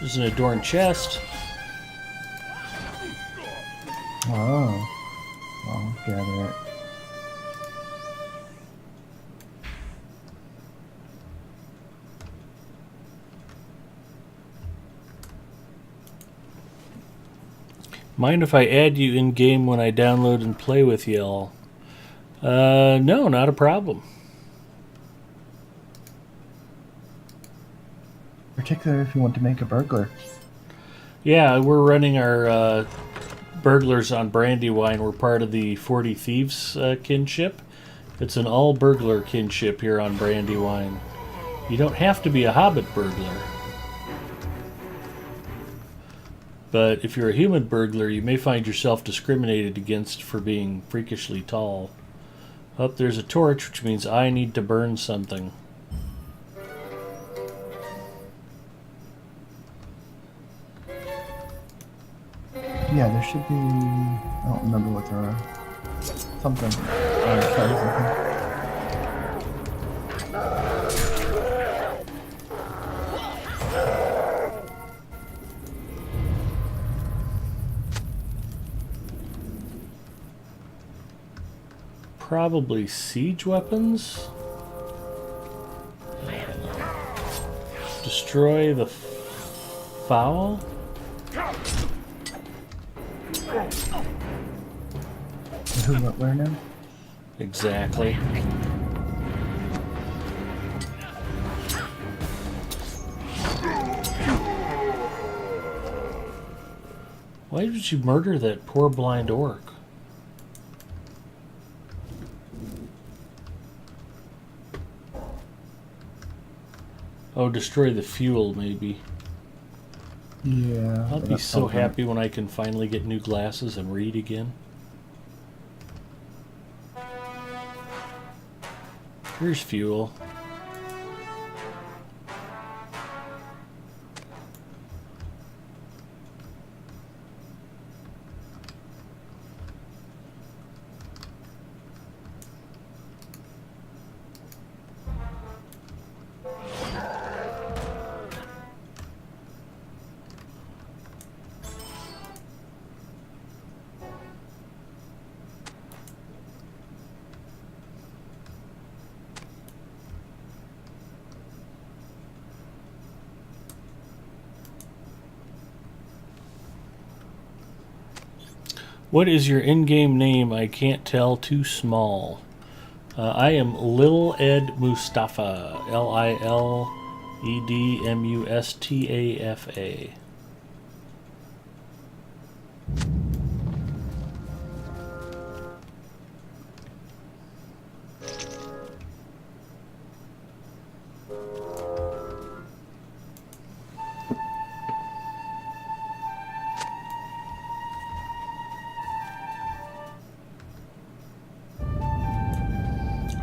There's an adorned chest. Oh. I'll gather it. Mind if I add you in-game when I download and play with y'all? No, not a problem. Particularly if you want to make a burglar. Yeah, we're running our burglars on Brandywine. We're part of the 40 Thieves kinship. It's an all-burglar kinship here on Brandywine. You don't have to be a hobbit burglar. But if you're a human burglar, you may find yourself discriminated against for being freakishly tall. Oh, there's a torch, which means I need to burn something. Yeah, there should be... I don't remember what there are. Something. Cards, I think. Probably siege weapons. Destroy the fowl. Who, what, where now? Exactly. Why did you murder that poor blind orc? Oh, destroy the fuel, maybe. Yeah. I'll be so happy when I can finally get new glasses and read again. Here's fuel. What is your in-game name? I can't tell. Too small. I am Lil Ed Mustafa. L-I-L-E-D-M-U-S-T-A-F-A.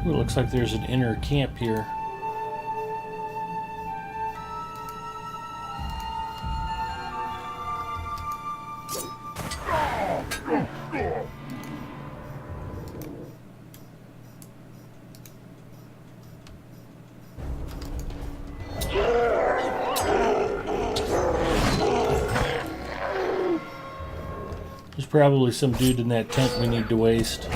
Ooh, looks like there's an inner camp here. There's probably some dude in that tent we need to waste.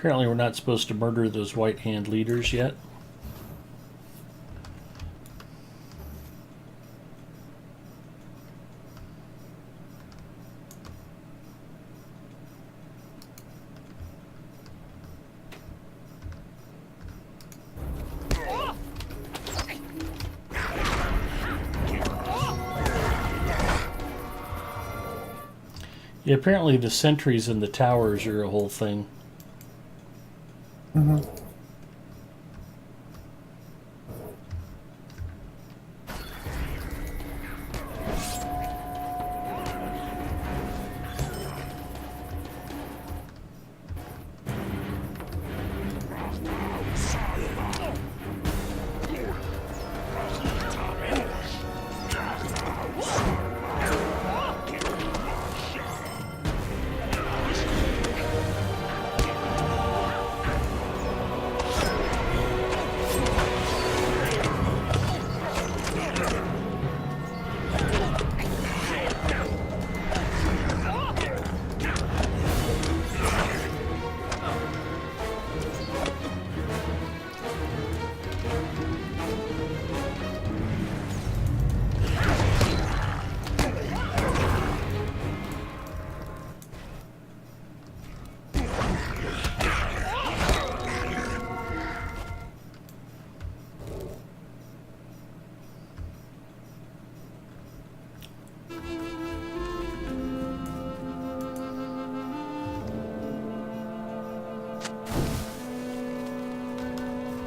Apparently we're not supposed to murder those White Hand leaders yet. Yeah, apparently the sentries in the towers are a whole thing. Mm-hmm.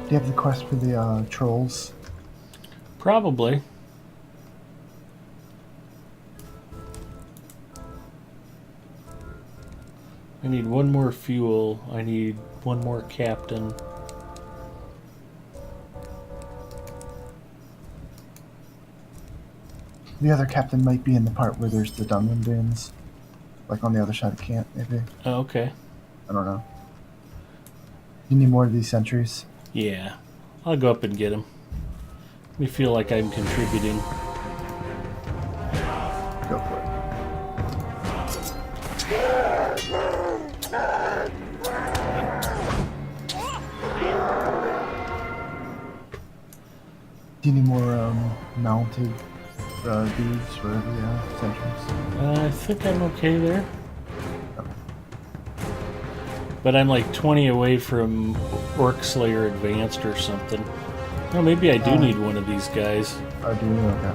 Do you have the quest for the trolls? Probably. I need one more fuel. I need one more captain. The other captain might be in the part where there's the Dunman bins. Like on the other side of camp, maybe. Oh, okay. I don't know. You need more of these sentries? Yeah. I'll go up and get him. Let me feel like I'm contributing. Go for it. Do you need more mounted dudes for the sentries? I think I'm okay there. But I'm like 20 away from Orc Slayer Advanced or something. Oh, maybe I do need one of these guys. Oh, do you? Okay.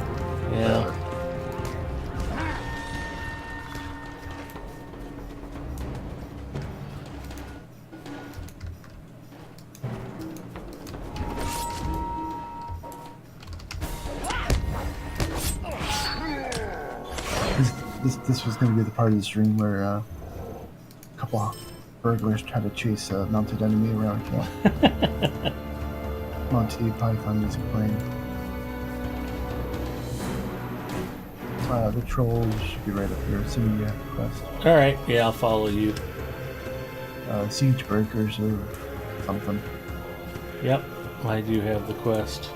Yeah. This was going to be the part of the stream where a couple of burglars try to chase a mounted enemy around camp. Monty Python music playing. The trolls should be right up here, assuming you have the quest. Alright, yeah, I'll follow you. Siege breakers or something. Yep, I do have the quest.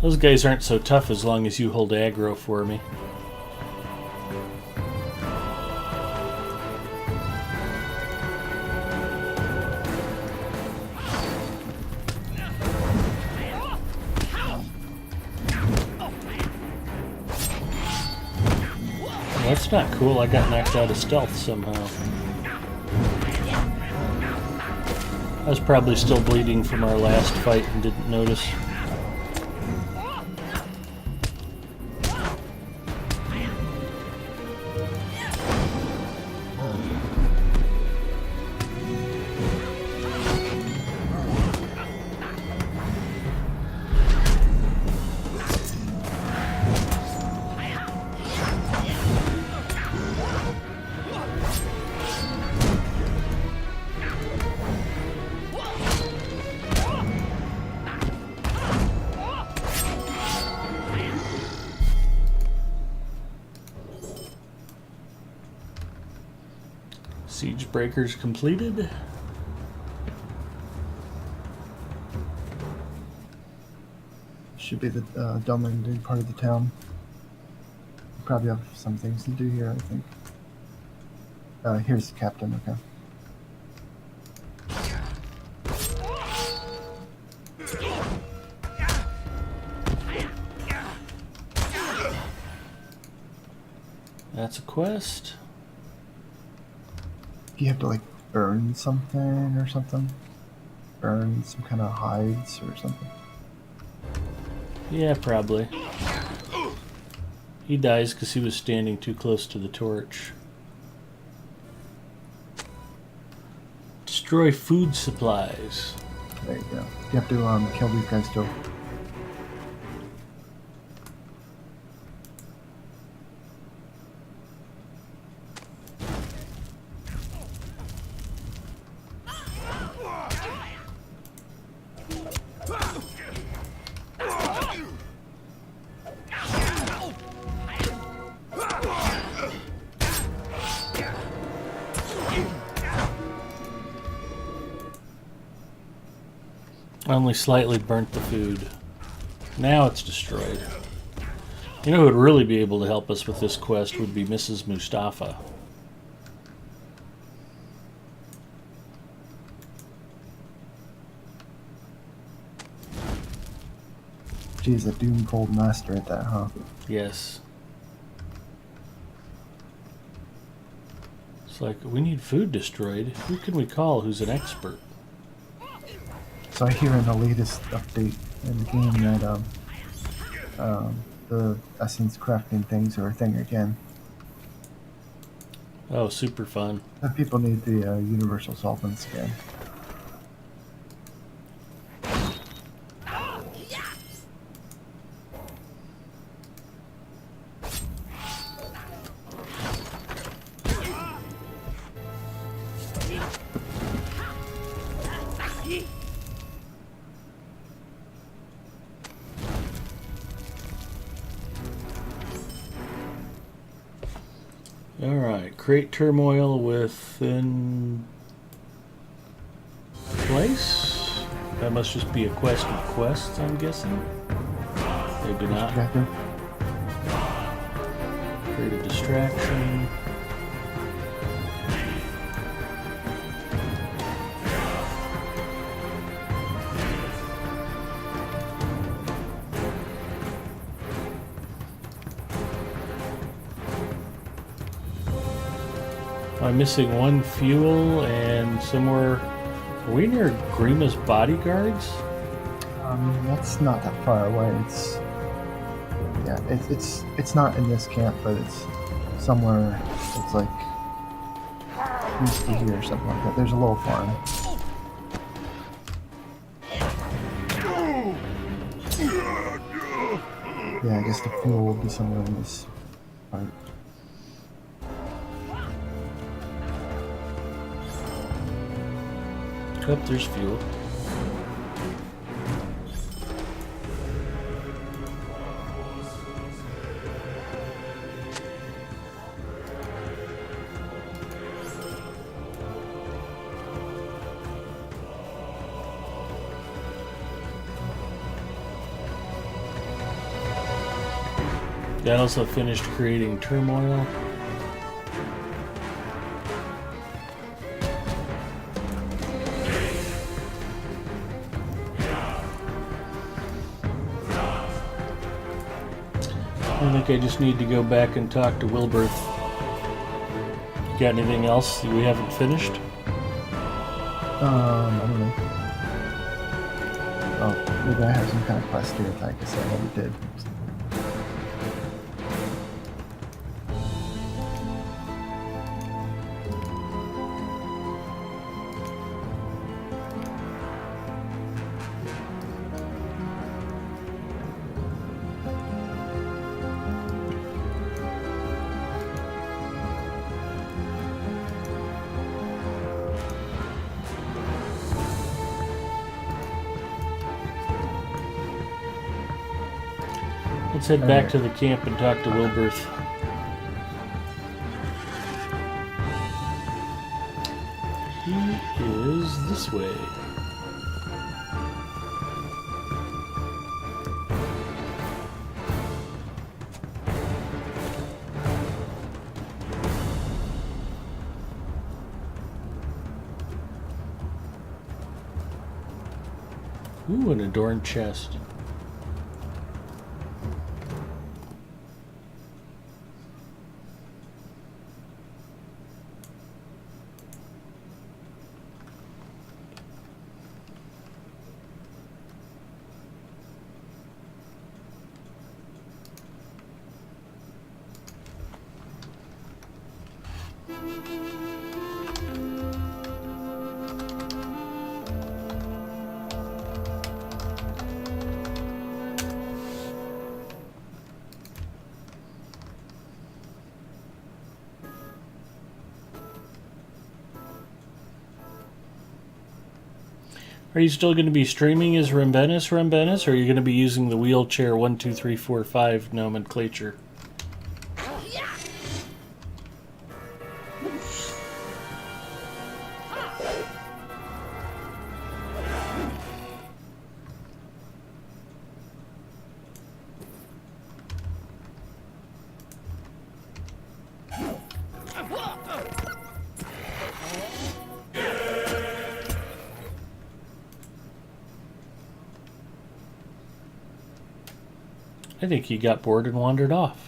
Those guys aren't so tough as long as you hold aggro for me. That's not cool. I got knocked out of stealth somehow. I was probably still bleeding from our last fight and didn't notice. breakers completed. Should be the dominated part of the town. We probably have some things to do here, I think. Here's the captain, okay. That's a quest. You have to like burn something or something. Burn some kind of hides or something. Yeah, probably. He dies because he was standing too close to the torch. Destroy food supplies. There you go. You have to kill these guys too. I only slightly burnt the food. Now it's destroyed. You know who would really be able to help us with this quest would be Mrs. Mustafa. She's a doom-cold master at that, huh? Yes. It's like, we need food destroyed. Who can we call who's an expert? So I hear in the latest update in the game that the essence crafting things are a thing again. Oh, super fun. And people need the universal solvents again. Alright, create turmoil within place? That must just be a quest of quests, I'm guessing. Maybe not. Create a distraction. I'm missing one fuel and somewhere. Are we near Grima's bodyguards? That's not that far away. It's not in this camp, but it's somewhere. It's like east of here or something like that. There's a little farm. Yeah, I guess the fuel will be somewhere in this part. Oh, there's fuel. That also finished creating turmoil. I think I just need to go back and talk to Wilberth. Got anything else that we haven't finished? I don't know. Oh, maybe I have some kind of quest here that I guess I already did. Let's head back to the camp and talk to Wilberth. is this way. Ooh, an adorned chest. Are you still going to be streaming as Rembenis, or are you going to be using the wheelchair 1, 2, 3, 4, 5 nomenclature? I think he got bored and wandered off.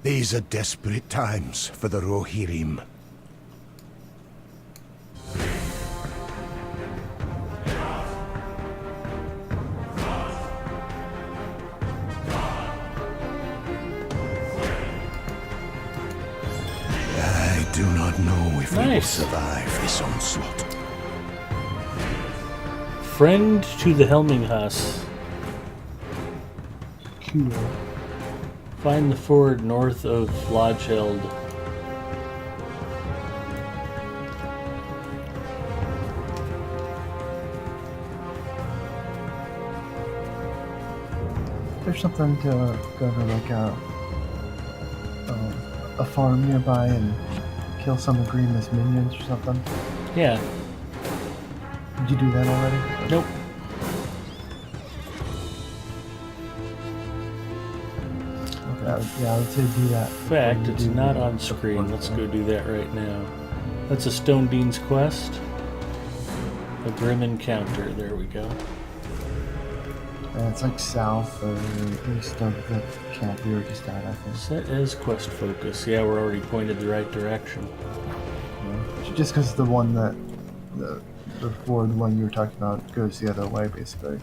These are desperate times for the Rohirrim. I do not know if we will survive this onslaught. Friend to the Helminghus. Cool. Find the ford north of Lodgeheld. There's something to go to like a farm nearby and kill some of Grima's minions or something. Yeah. Did you do that already? Nope. Yeah, I would say do that. In fact, it's not on screen. Let's go do that right now. That's a Stone Beans quest. A Grim Encounter. There we go. It's like south or east of the camp we were just at, I think. Set as quest focus. Yeah, we're already pointed the right direction. Yeah. Just because the one that the ford one you were talking about goes the other way, basically.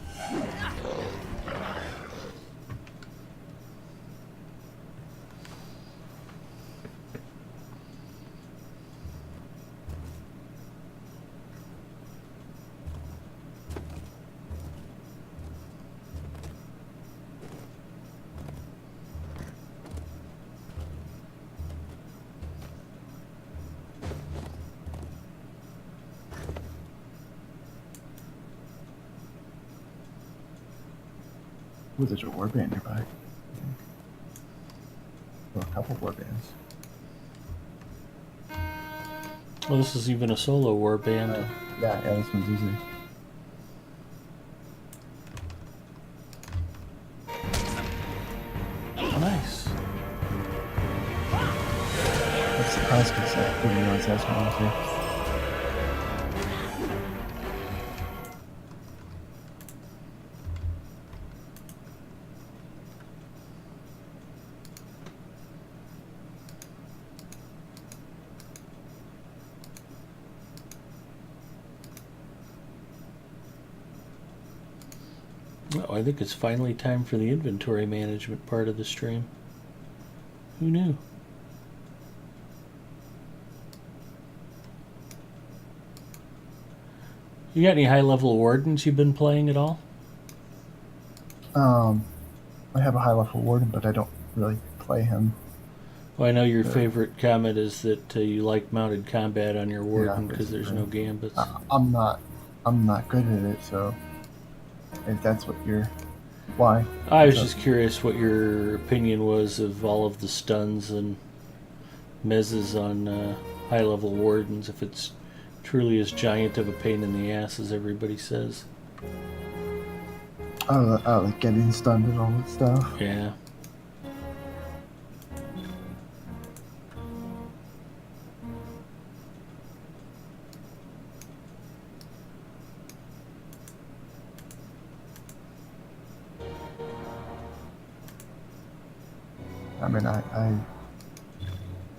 Ooh, there's a warband nearby. Well, a couple warbands. Well, this is even a solo warband. Yeah, this one's easy. Nice. That's the class cassette. Didn't realize that's what I was here. Oh, I think it's finally time for the inventory management part of the stream. Who knew? You got any high-level wardens you've been playing at all? I have a high level warden, but I don't really play him. Well, I know your favorite comment is that you like mounted combat on your warden Yeah, because there's no gambits. I'm not good at it, so if that's what you're, why? I was just curious what your opinion was of all of the stuns and mezzes on high-level wardens, if it's truly as giant of a pain in the ass as everybody says. I like getting stunned and all that stuff. Yeah.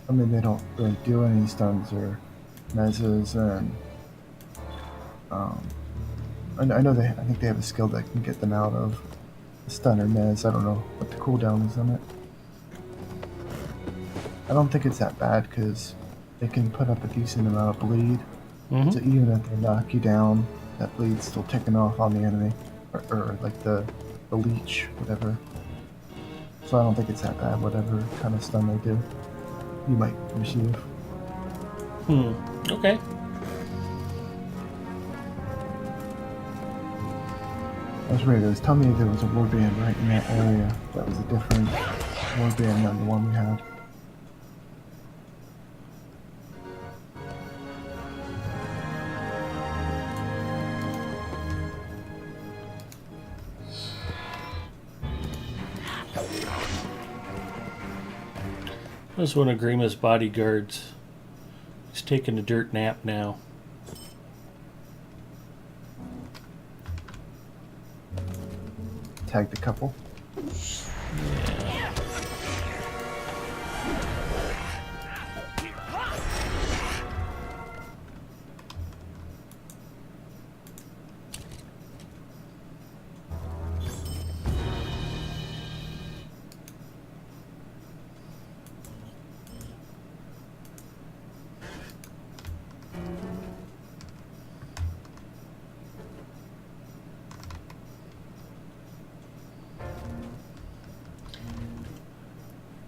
I mean, they don't really do any stuns or mezzes, and I know I think they have a skill that can get them out of the stun or mezz. I don't know what the cooldown is on it. I don't think it's that bad because they can put up a decent amount of bleed. Mm-hmm. So even if they knock you down, that bleed's still ticking off on the enemy, or like the leech, whatever. So I don't think it's that bad, whatever kind of stun they do. You might receive. Okay. That's weird. It was telling me there was a warband right in that area. That was a different warband than the one we had. That was one of Grima's bodyguards. He's taking a dirt nap now. Tagged a couple.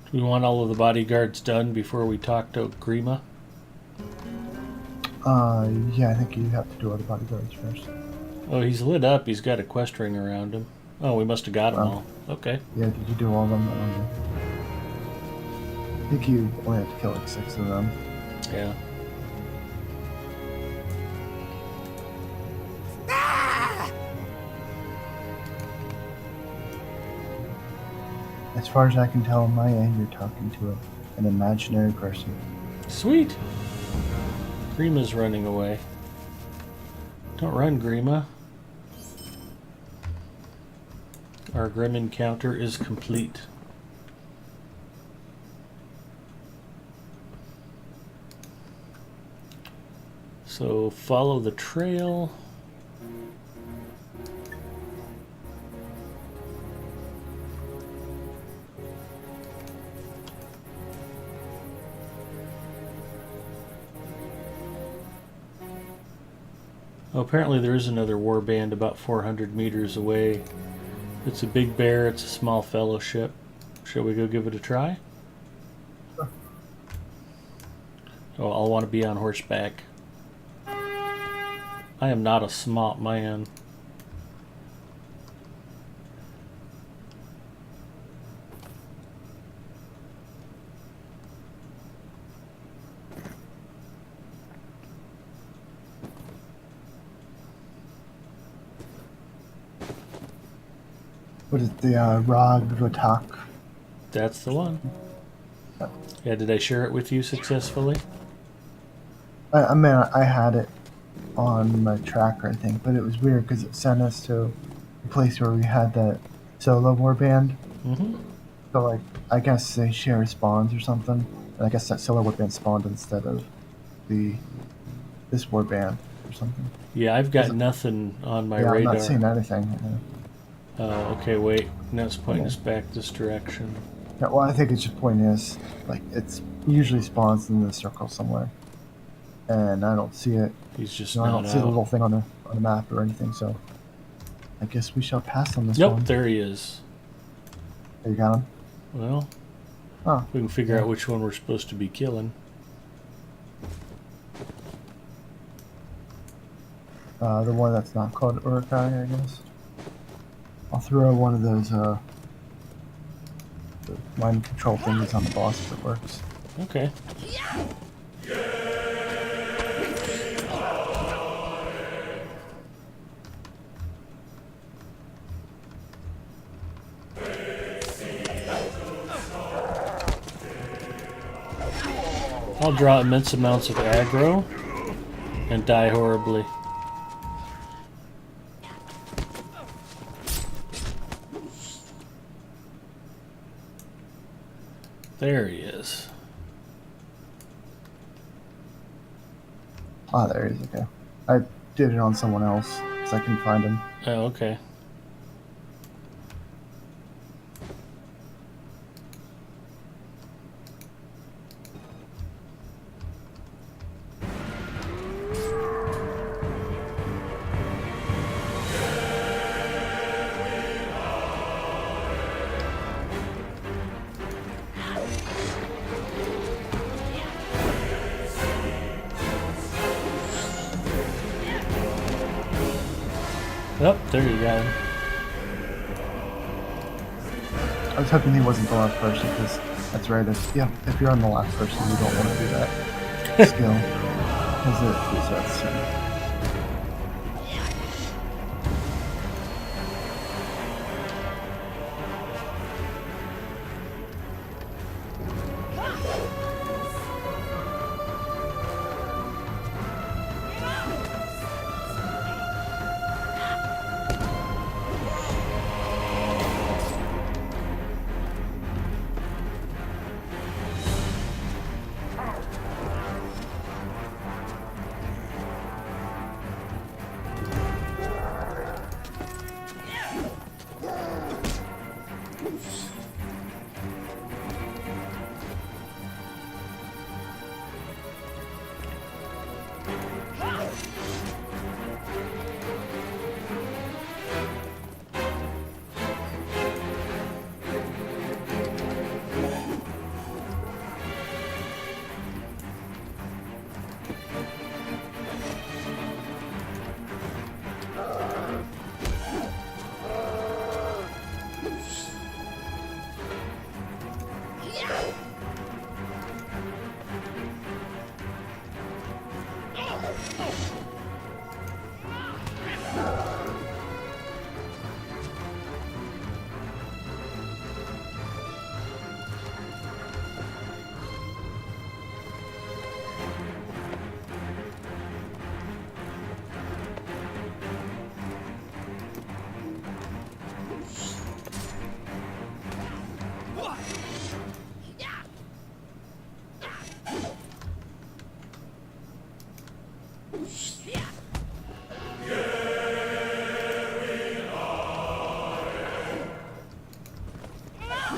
Do we want all of the bodyguards done before we talk to Grima? Yeah, I think you have to do all the bodyguards first. Oh, he's lit up. He's got a quest ring around him. Oh, we must have got them all. Okay. Yeah, did you do all of them? I think you only have to kill like 6 of them. Yeah. As far as I can tell on my end, you're talking to an imaginary person. Sweet. Grima's running away. Don't run, Grima. Our Grim encounter is complete. So follow the trail. Oh, apparently there is another warband about 400 meters away. It's a big bear, it's a small fellowship. Shall we go give it a try? Sure. Oh, I'll want to be on horseback. I am not a smart man. What is the Rog Rotak? That's the one. Yeah, did I share it with you successfully? I mean, I had it on my tracker, I think, but it was weird because it sent us to a place where we had that solo warband. Mm-hmm. So, like, I guess they share spawns or something. And I guess that solo warband spawned instead of this warband or something. Yeah, I've got nothing on my yeah, radar. I'm not seeing anything. Okay, wait. Now it's pointing us back this direction. Yeah, well, I think it's just pointing us, like, it's usually spawns in the circle somewhere. and I don't see it. He's just I not don't see the out. little thing on the map or anything. So I guess we shall pass on this Nope, one. there he is. There you got him. Well, Oh, we can figure yeah. out which one we're supposed to be killing. The one that's not called Urukai, I guess. I'll throw one of those the mind control things on the boss if it works. Okay. I'll draw immense amounts of aggro and die horribly. There he is. Ah, there he is. Okay. I did it on someone else because I couldn't find him. Oh, okay. Oh, there you go. I was hoping he wasn't the last person because that's right. If you're on the last person, you don't want to do that skill because it resets.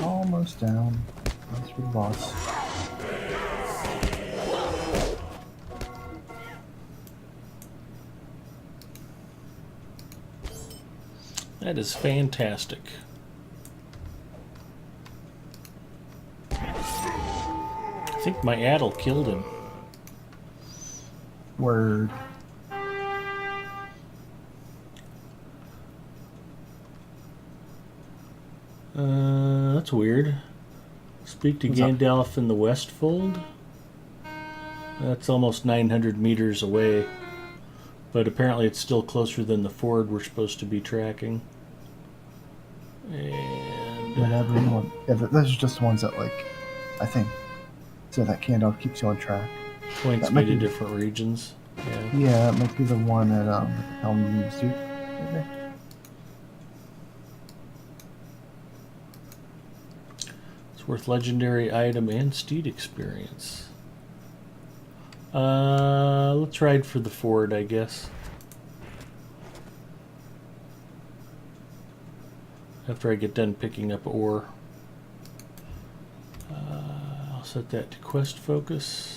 Almost down. That's for the boss. That is fantastic. I think my addle killed him. Word. That's weird. Speak to What's up? Gandalf in the Westfold. That's almost 900 meters away, but apparently it's still closer than the ford we're supposed to be tracking. And Whenever you want. Yeah, those are just the ones that, like, I think, so that Gandalf keeps you on track. points that me might to be- different regions. Yeah. Yeah, it might be the one at Helm Institute. Maybe. It's worth legendary item and steed experience. Let's ride for the ford, I guess. After I get done picking up ore. I'll set that to quest focus.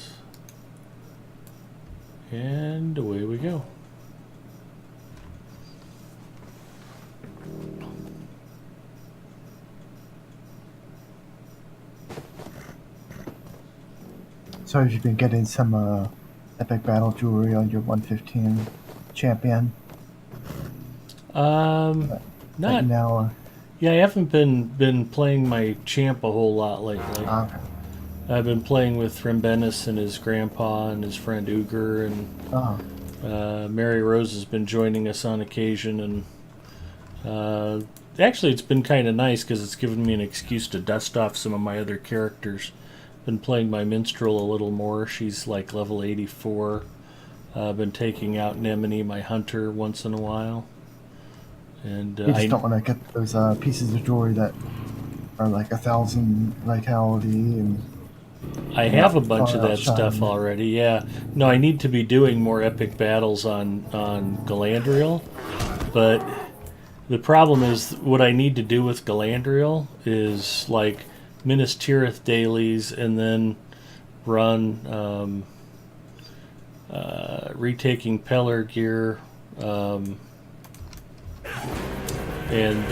And away we go. So have you been getting some epic battle jewelry on your 115 champion? Not now. Yeah, I haven't been playing my champ a whole lot lately. Okay. I've been playing with Rembenis and his grandpa and his friend Uger, and Mary Rose has been joining us on occasion. And actually, it's been kind of nice because it's given me an excuse to dust off some of my other characters. Been playing my minstrel a little more. She's like level 84. Been taking out Nemini, my hunter, once in a while. And you just don't want to get those pieces of jewelry that are like 1,000 vitality and. I have a bunch of that stuff already. Yeah, no, I need to be doing more epic battles on Galandriel, but the problem is what I need to do with Galandriel is like Minas Tirith dailies and then run retaking Pellar gear. And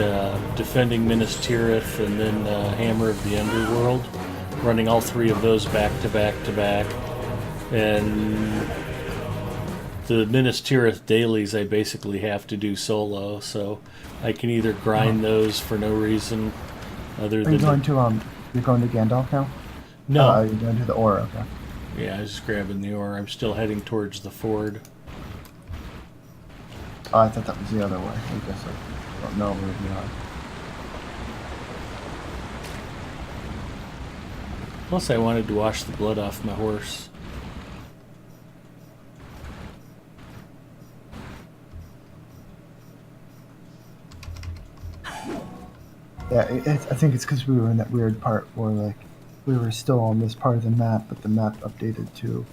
defending Minas Tirith, and then Hammer of the Underworld, running all three of those back to back to back. And the Minas Tirith dailies I basically have to do solo, so I can either grind those for no reason other than... You're going to Gandalf now? No. You're going to the Ore, okay. Yeah, I was just grabbing the ore. I'm still heading towards the ford. Oh, I thought that was the other way. I guess I don't know where we are. Plus, I wanted to wash the blood off my horse. Yeah, I think it's because we were in that weird part where, like, we were still on this part of the map, but the map updated to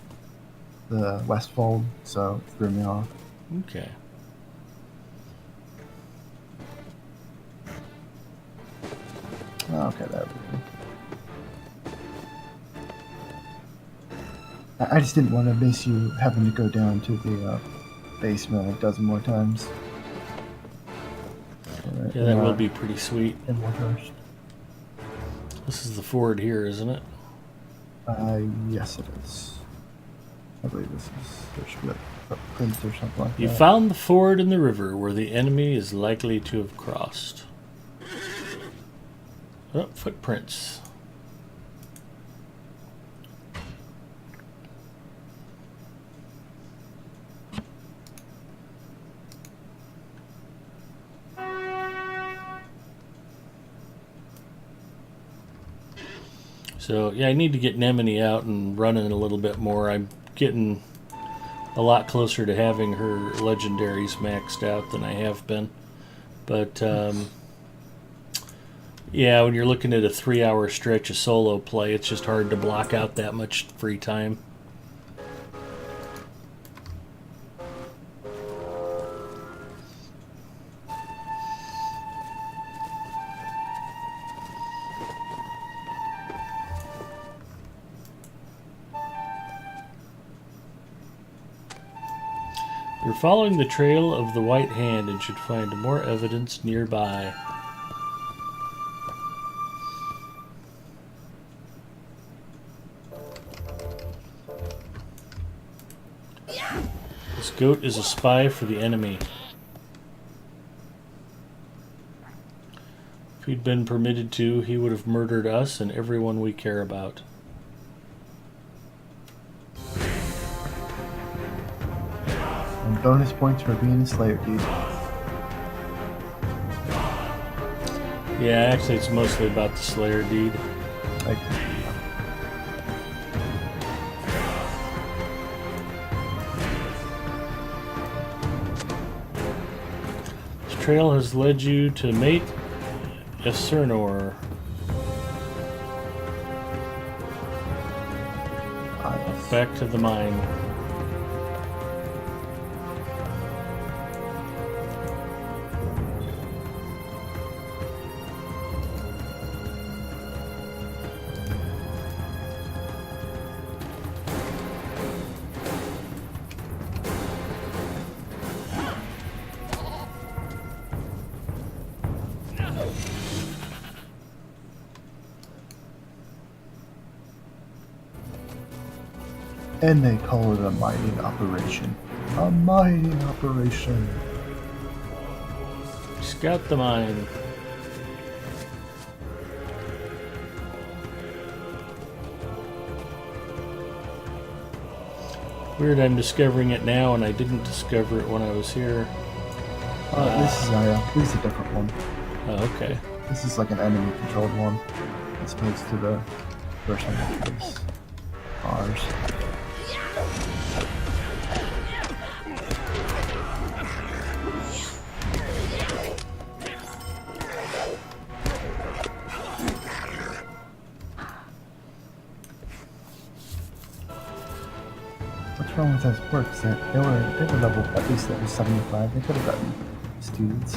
the Westfold, so it threw me off. Okay. Okay, there we go. I just didn't want to miss you having to go down to the basement a dozen more times. Yeah, that will be pretty sweet. In Woodhurst. This is the ford here, isn't it? Yes, it is. I believe this is. There should be footprints or something like that. You found the ford in the river where the enemy is likely to have crossed. Oh, footprints. So, yeah, I need to get Nemini out and running a little bit more. I'm getting a lot closer to having her legendaries maxed out than I have been. But, yeah, when you're looking at a 3-hour stretch of solo play, it's just hard to block out that much free time. You're following the trail of the White Hand and should find more evidence nearby. This goat is a spy for the enemy. If he'd been permitted to, he would have murdered us and everyone we care about. And bonus points for being a Slayer dude. Yeah, actually it's mostly about the Slayer deed. Like, this trail has led you to mate Esernor. Back to the mine. And they call it a mining operation. A mining operation. Scout the mine. Weird, I'm discovering it now, and I didn't discover it when I was here. This is a different one. Oh, okay. This is like an enemy-controlled one, as opposed to the first one that was ours. What's wrong with those quirks? They were level, at least level 75. They could have gotten students.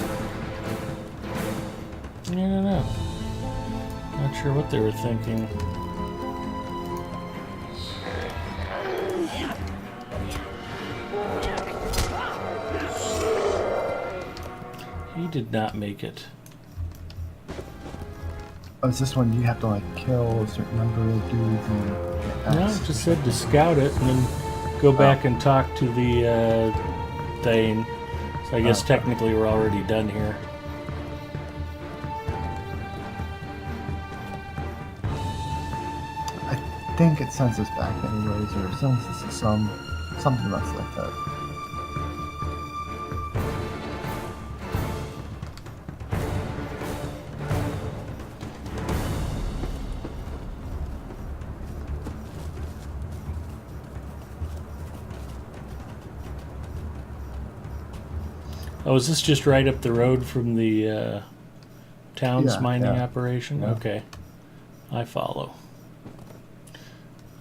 I don't know. Not sure what they were thinking. He did not make it. Oh, is this one you have to like kill a certain number of dudes and get No, X? it just said to scout it and then go back and talk to the Thane. So I guess technically we're already done here. I think it sends us back anyways, or sends us to something else like that. Oh, is this just right up the road from the town's mining yeah. operation? Yeah. Okay. I follow.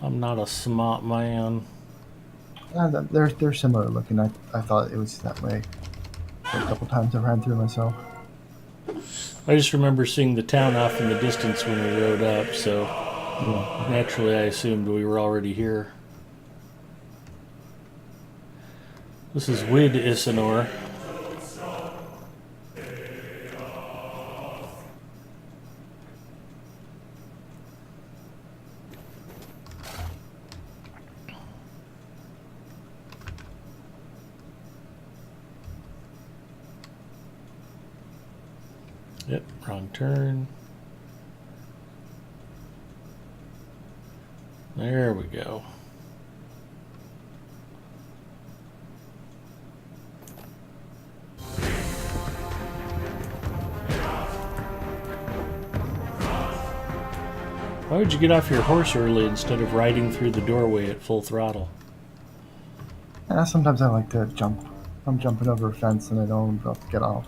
I'm not a smart man. They're similar looking. I thought it was that way a couple times I ran through myself. I just remember seeing the town off in the distance when we rode up, so Yeah. naturally I assumed we were already here. This is Wid Isanor. Yep, wrong turn. There we go. Why would you get off your horse early instead of riding through the doorway at full throttle? Yeah, sometimes I like to jump. I'm jumping over a fence and I don't have to get off.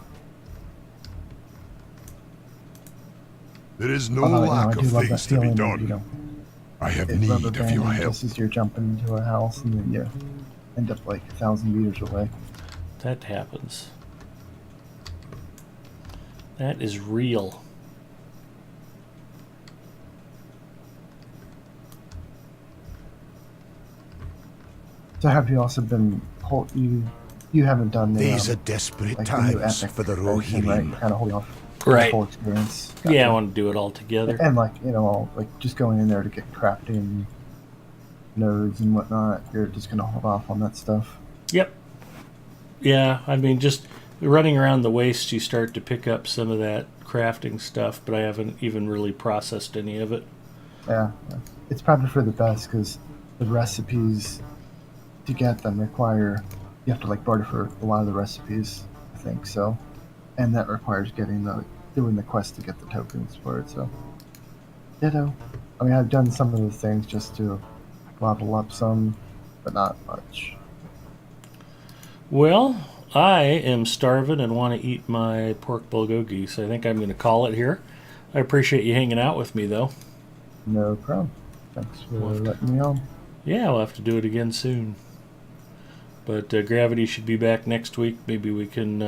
There is no Although, lack I do of love that things to be feeling done. of, I have it need rubber of your banding help. just as you're jumping into a house and then you end up like 1,000 meters away. That happens. That is real. So have you also been you haven't done the These are desperate like the new times epic for the version, right? Rohirrim. Kind of holding off Right. the full experience. Yeah, I want to do it all together. And like like just going in there to get crafting nodes and whatnot. You're just gonna hold off on that stuff. Yep. Yeah, I mean, just running around the waste, you start to pick up some of that crafting stuff, but I haven't even really processed any of it. Yeah. It's probably for the best because the recipes to get them require you have to like barter for a lot of the recipes. I think so, and that requires doing the quest to get the tokens for it. So, ditto. I mean, I've done some of the things just to level up some, but not much. Well, I am starving and want to eat my pork bulgogi, so I think I'm going to call it here. I appreciate you hanging out with me, though. No problem. Thanks for letting me on. Yeah, we'll have to do it again soon. But Gravity should be back next week. Maybe we can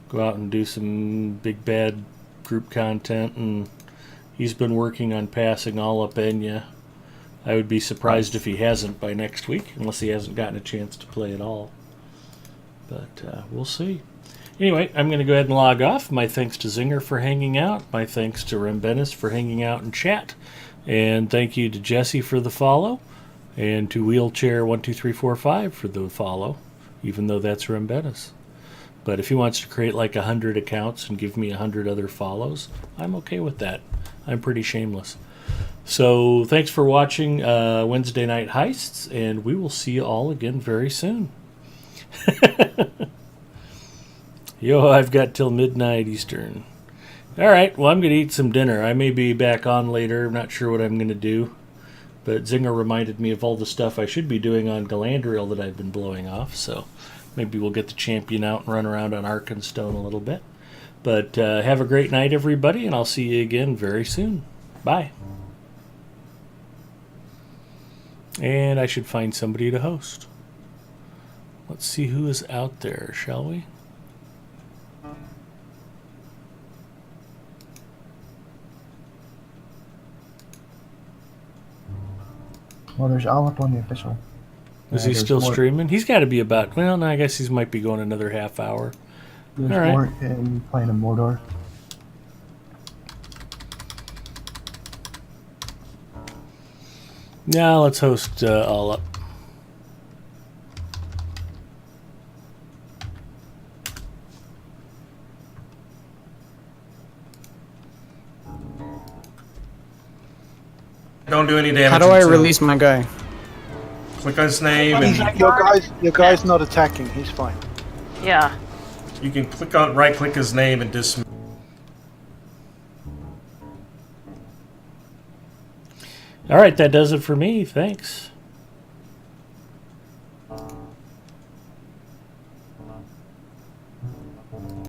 go out and do some big bad group content. And he's been working on passing all up Enya. I would be surprised if he hasn't by next week, unless he hasn't gotten a chance to play at all. But we'll see. Anyway, I'm going to go ahead and log off. My thanks to Zinger for hanging out. My thanks to Rembenis for hanging out in chat. And thank you to Jesse for the follow. And to Wheelchair12345 for the follow, even though that's Rembetta's. But if he wants to create like 100 accounts and give me 100 other follows, I'm okay with that. I'm pretty shameless. So thanks for watching Wednesday Night Heists, and we will see you all again very soon. Yo, I've got till midnight Eastern. All right, well, I'm going to eat some dinner. I may be back on later. I'm not sure what I'm going to do. But Zinger reminded me of all the stuff I should be doing on Galandriel that I've been blowing off, so maybe we'll get the champion out and run around on Arkenstone a little bit. But have a great night, everybody, and I'll see you again very soon. Bye. And I should find somebody to host. Let's see who is out there, shall we? Well, there's all up on the official. Is he still streaming? He's got to be about, well, no, I guess he might be going another half hour. There's all right. more in playing in Mordor. Now let's host all up. Don't do any damage. How do I release my guy? Click on his name and Your guy's not attacking. He's fine. Yeah. you can click on right-click his name and dismiss. All right, that does it for me. Thanks.